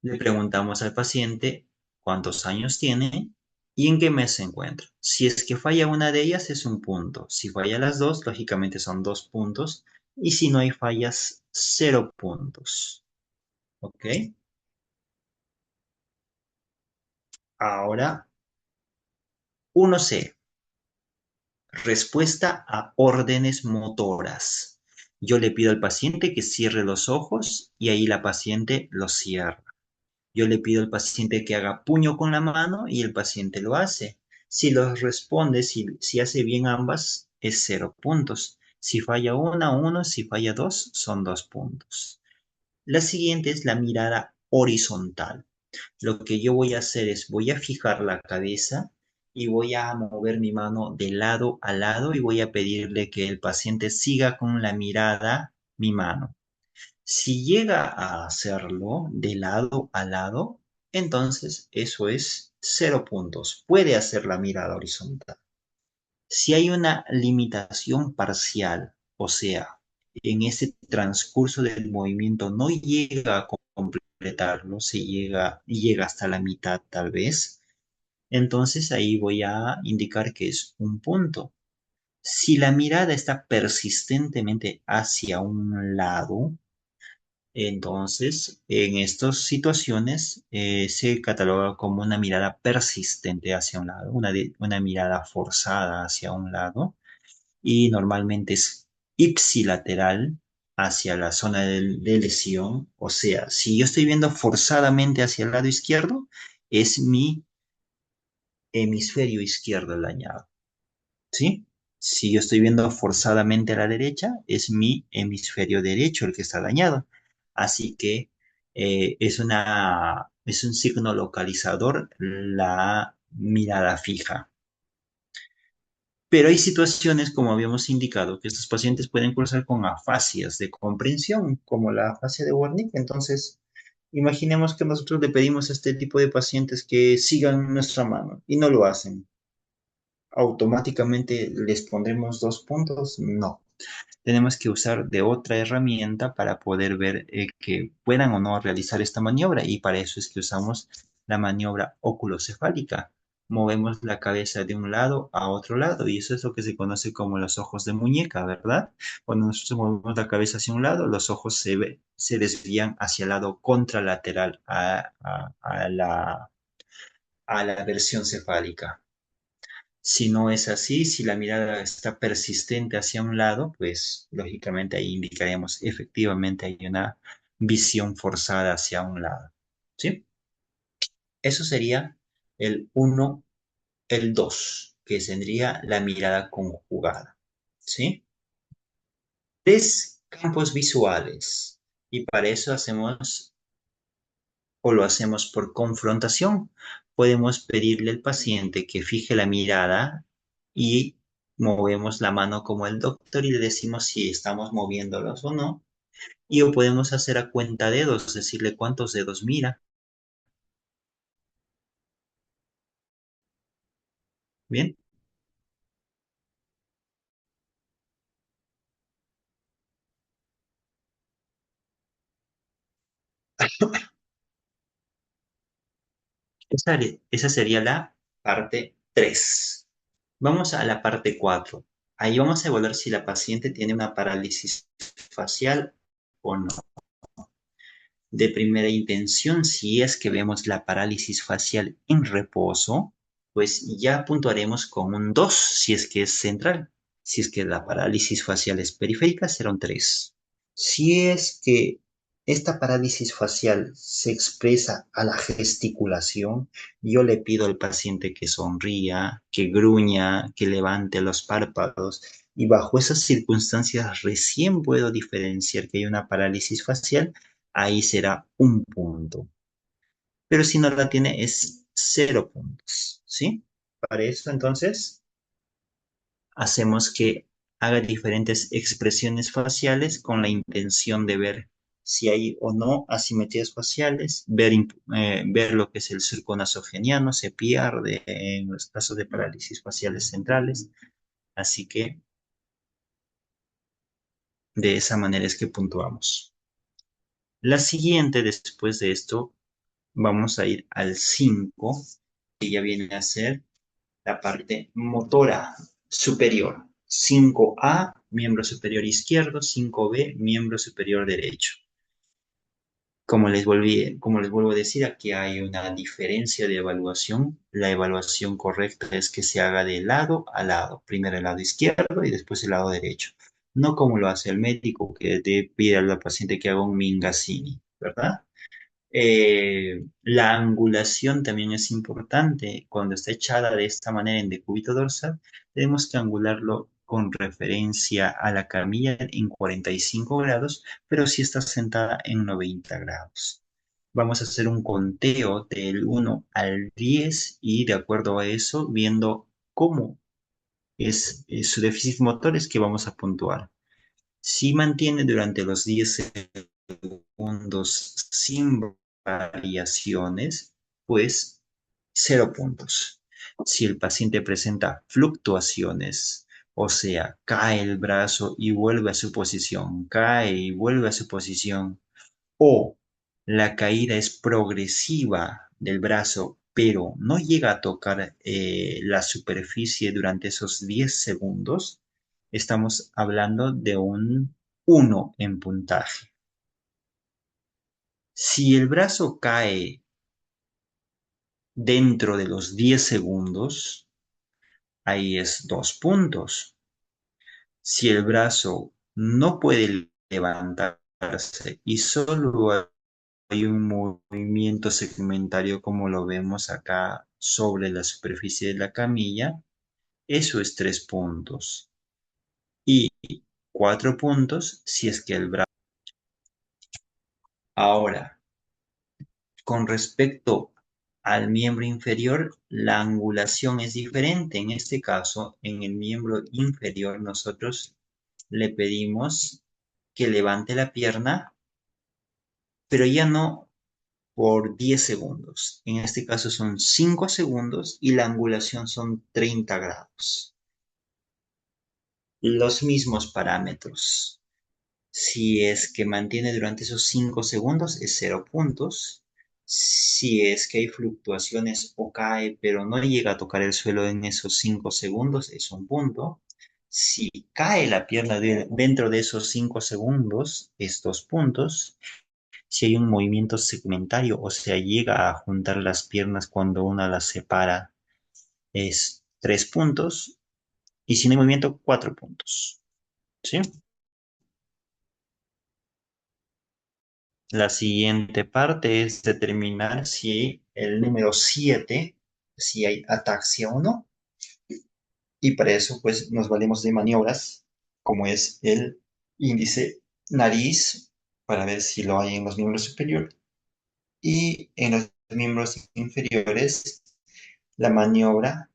Le preguntamos al paciente cuántos años tiene y en qué mes se encuentra. Si es que falla una de ellas, es un punto. Si falla las dos, lógicamente son 2 puntos. Y si no hay fallas, 0 puntos. ¿Ok? Ahora, 1C. Respuesta a órdenes motoras. Yo le pido al paciente que cierre los ojos y ahí la paciente los cierra. Yo le pido al paciente que haga puño con la mano y el paciente lo hace. Si los responde, si hace bien ambas, es 0 puntos. Si falla una, uno. Si falla dos, son 2 puntos. La siguiente es la mirada horizontal. Lo que yo voy a hacer es, voy a fijar la cabeza y voy a mover mi mano de lado a lado y voy a pedirle que el paciente siga con la mirada mi mano. Si llega a hacerlo de lado a lado, entonces eso es 0 puntos. Puede hacer la mirada horizontal. Si hay una limitación parcial, o sea, en ese transcurso del movimiento no llega a completarlo, llega hasta la mitad tal vez, entonces ahí voy a indicar que es un punto. Si la mirada está persistentemente hacia un lado, entonces en estas situaciones se cataloga como una mirada persistente hacia un lado, una mirada forzada hacia un lado y normalmente es ipsilateral hacia la zona de lesión. O sea, si yo estoy viendo forzadamente hacia el lado izquierdo, es mi hemisferio izquierdo el dañado, ¿sí? Si yo estoy viendo forzadamente a la derecha, es mi hemisferio derecho el que está dañado. Así que es un signo localizador la mirada fija. Pero hay situaciones, como habíamos indicado, que estos pacientes pueden cursar con afasias de comprensión, como la afasia de Wernicke. Entonces, imaginemos que nosotros le pedimos a este tipo de pacientes que sigan nuestra mano y no lo hacen. ¿Automáticamente les pondremos 2 puntos? No. Tenemos que usar de otra herramienta para poder ver que puedan o no realizar esta maniobra y para eso es que usamos la maniobra oculocefálica. Movemos la cabeza de un lado a otro lado y eso es lo que se conoce como los ojos de muñeca, ¿verdad? Cuando nosotros movemos la cabeza hacia un lado, los ojos se desvían hacia el lado contralateral a la versión cefálica. Si no es así, si la mirada está persistente hacia un lado, pues lógicamente ahí indicaríamos efectivamente hay una visión forzada hacia un lado. ¿Sí? Eso sería el uno, el 2, que tendría la mirada conjugada. ¿Sí? Tres campos visuales. Y para eso hacemos o lo hacemos por confrontación. Podemos pedirle al paciente que fije la mirada y movemos la mano como el doctor y le decimos si estamos moviéndolos o no. Y o podemos hacer a cuenta dedos, decirle cuántos dedos mira. Bien, esa sería la parte 3. Vamos a la parte 4. Ahí vamos a evaluar si la paciente tiene una parálisis facial o no. De primera intención, si es que vemos la parálisis facial en reposo, pues ya puntuaremos con un 2 si es que es central. Si es que la parálisis facial es periférica, será un 3. Si es que esta parálisis facial se expresa a la gesticulación, yo le pido al paciente que sonría, que gruña, que levante los párpados y bajo esas circunstancias recién puedo diferenciar que hay una parálisis facial, ahí será un punto. Pero si no la tiene es 0 puntos, ¿sí? Para eso entonces hacemos que haga diferentes expresiones faciales con la intención de ver si hay o no asimetrías faciales, ver lo que es el surco nasogeniano, se pierde en los casos de parálisis faciales centrales. Así que de esa manera es que puntuamos. La siguiente, después de esto, vamos a ir al 5, que ya viene a ser la parte motora superior. 5A, miembro superior izquierdo, 5B, miembro superior derecho. Como les vuelvo a decir, aquí hay una diferencia de evaluación. La evaluación correcta es que se haga de lado a lado. Primero el lado izquierdo y después el lado derecho. No como lo hace el médico que te pide al paciente que haga un Mingasini, ¿verdad? La angulación también es importante. Cuando está echada de esta manera en decúbito dorsal, tenemos que angularlo con referencia a la camilla en 45 grados, pero si está sentada en 90 grados. Vamos a hacer un conteo del 1 al 10 y de acuerdo a eso, viendo cómo es su déficit motor, es que vamos a puntuar. Si mantiene durante los 10 segundos sin variaciones, pues 0 puntos. Si el paciente presenta fluctuaciones, o sea, cae el brazo y vuelve a su posición, cae y vuelve a su posición, o la caída es progresiva del brazo, pero no llega a tocar la superficie durante esos 10 segundos, estamos hablando de un 1 en puntaje. Si el brazo cae dentro de los 10 segundos, ahí es 2 puntos. Si el brazo no puede levantarse y solo hay un movimiento segmentario como lo vemos acá sobre la superficie de la camilla, eso es 3 puntos. Y 4 puntos si es que el brazo... Ahora, con respecto al miembro inferior, la angulación es diferente. En este caso, en el miembro inferior, nosotros le pedimos que levante la pierna, pero ya no por 10 segundos. En este caso son 5 segundos y la angulación son 30 grados. Los mismos parámetros. Si es que mantiene durante esos 5 segundos, es 0 puntos. Si es que hay fluctuaciones o cae, pero no llega a tocar el suelo en esos 5 segundos, es 1 punto. Si cae la pierna dentro de esos 5 segundos, es 2 puntos. Si hay un movimiento segmentario, o sea, llega a juntar las piernas cuando una las separa, es 3 puntos. Y si no hay movimiento, 4 puntos. ¿Sí? La siguiente parte es determinar si el número 7, si hay ataxia o no. Y para eso, pues, nos valemos de maniobras, como es el índice nariz, para ver si lo hay en los miembros superiores. Y en los miembros inferiores, la maniobra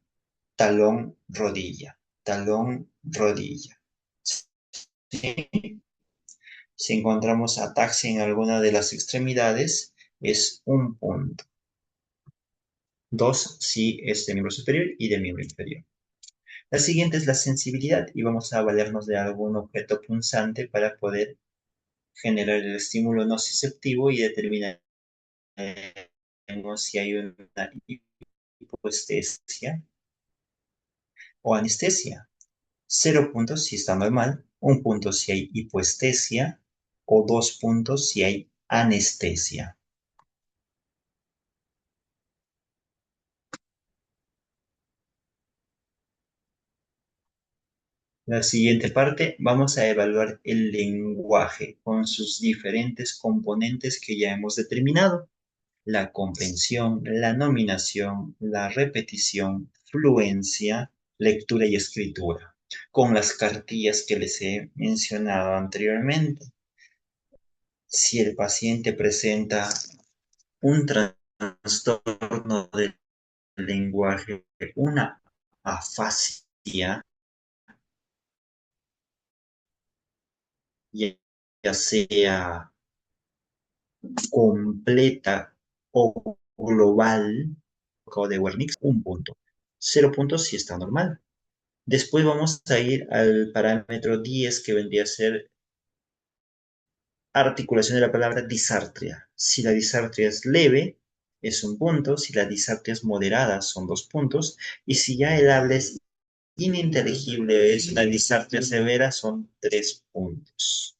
talón-rodilla, talón-rodilla. ¿Sí? Si encontramos ataxia en alguna de las extremidades, es 1 punto. 2 si es del miembro superior y del miembro inferior. La siguiente es la sensibilidad y vamos a valernos de algún objeto punzante para poder generar el estímulo nociceptivo y determinar si hay una hipoestesia o anestesia. 0 puntos si está normal, 1 punto si hay hipoestesia o 2 puntos si hay anestesia. La siguiente parte vamos a evaluar el lenguaje con sus diferentes componentes que ya hemos determinado. La comprensión, la nominación, la repetición, fluencia, lectura y escritura, con las cartillas que les he mencionado anteriormente. Si el paciente presenta un trastorno del lenguaje, una afasia, ya sea completa o global, o de Wernicke, 1 punto. 0 puntos si está normal. Después vamos a ir al parámetro 10, que vendría a ser articulación de la palabra disartria. Si la disartria es leve, es 1 punto. Si la disartria es moderada, son 2 puntos. Y si ya el habla es ininteligible, es una disartria severa, son 3 puntos.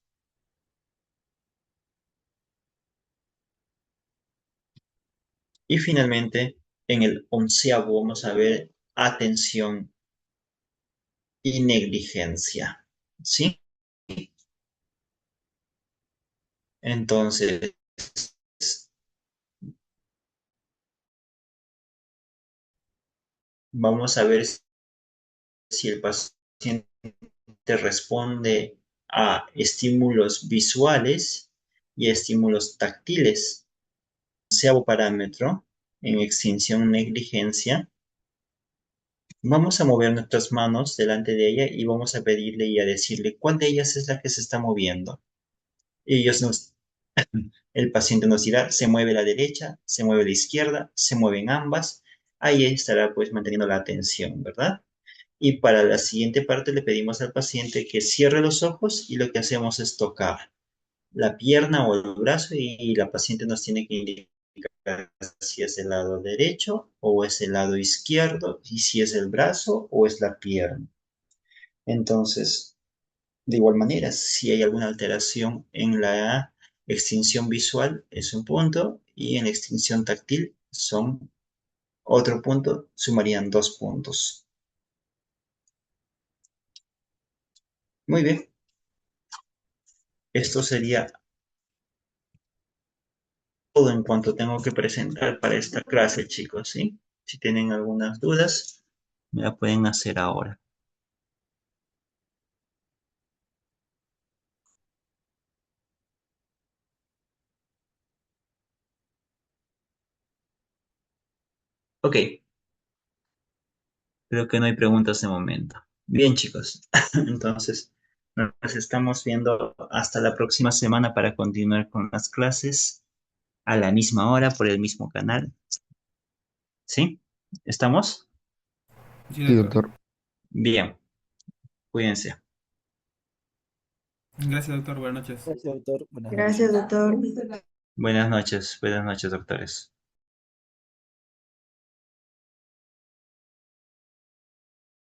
Y finalmente, en el 11º vamos a ver atención y negligencia. ¿Sí? Entonces, vamos a ver si el paciente responde a estímulos visuales y a estímulos táctiles. 11º parámetro, en extinción negligencia, vamos a mover nuestras manos delante de ella y vamos a pedirle y a decirle cuál de ellas es la que se está moviendo. Ellos nos El paciente nos dirá, se mueve a la derecha, se mueve a la izquierda, se mueven ambas. Ahí estará pues manteniendo la atención, ¿verdad? Y para la siguiente parte le pedimos al paciente que cierre los ojos y lo que hacemos es tocar la pierna o el brazo y la paciente nos tiene que indicar si es el lado derecho o es el lado izquierdo y si es el brazo o es la pierna. Entonces, de igual manera, si hay alguna alteración en la extinción visual es un punto y en la extinción táctil son otro punto, sumarían 2 puntos. Muy bien, esto sería todo en cuanto tengo que presentar para esta clase, chicos, ¿sí? Si tienen algunas dudas, me la pueden hacer ahora. Ok, creo que no hay preguntas de momento. Bien, chicos, entonces nos estamos viendo hasta la próxima semana para continuar con las clases a la misma hora por el mismo canal, ¿sí? ¿Estamos? Sí, Sí, doctor. doctor. Bien, cuídense. Gracias, doctor. Buenas noches. Gracias, doctor. Buenas noches. Gracias, doctor. Buenas noches, doctores.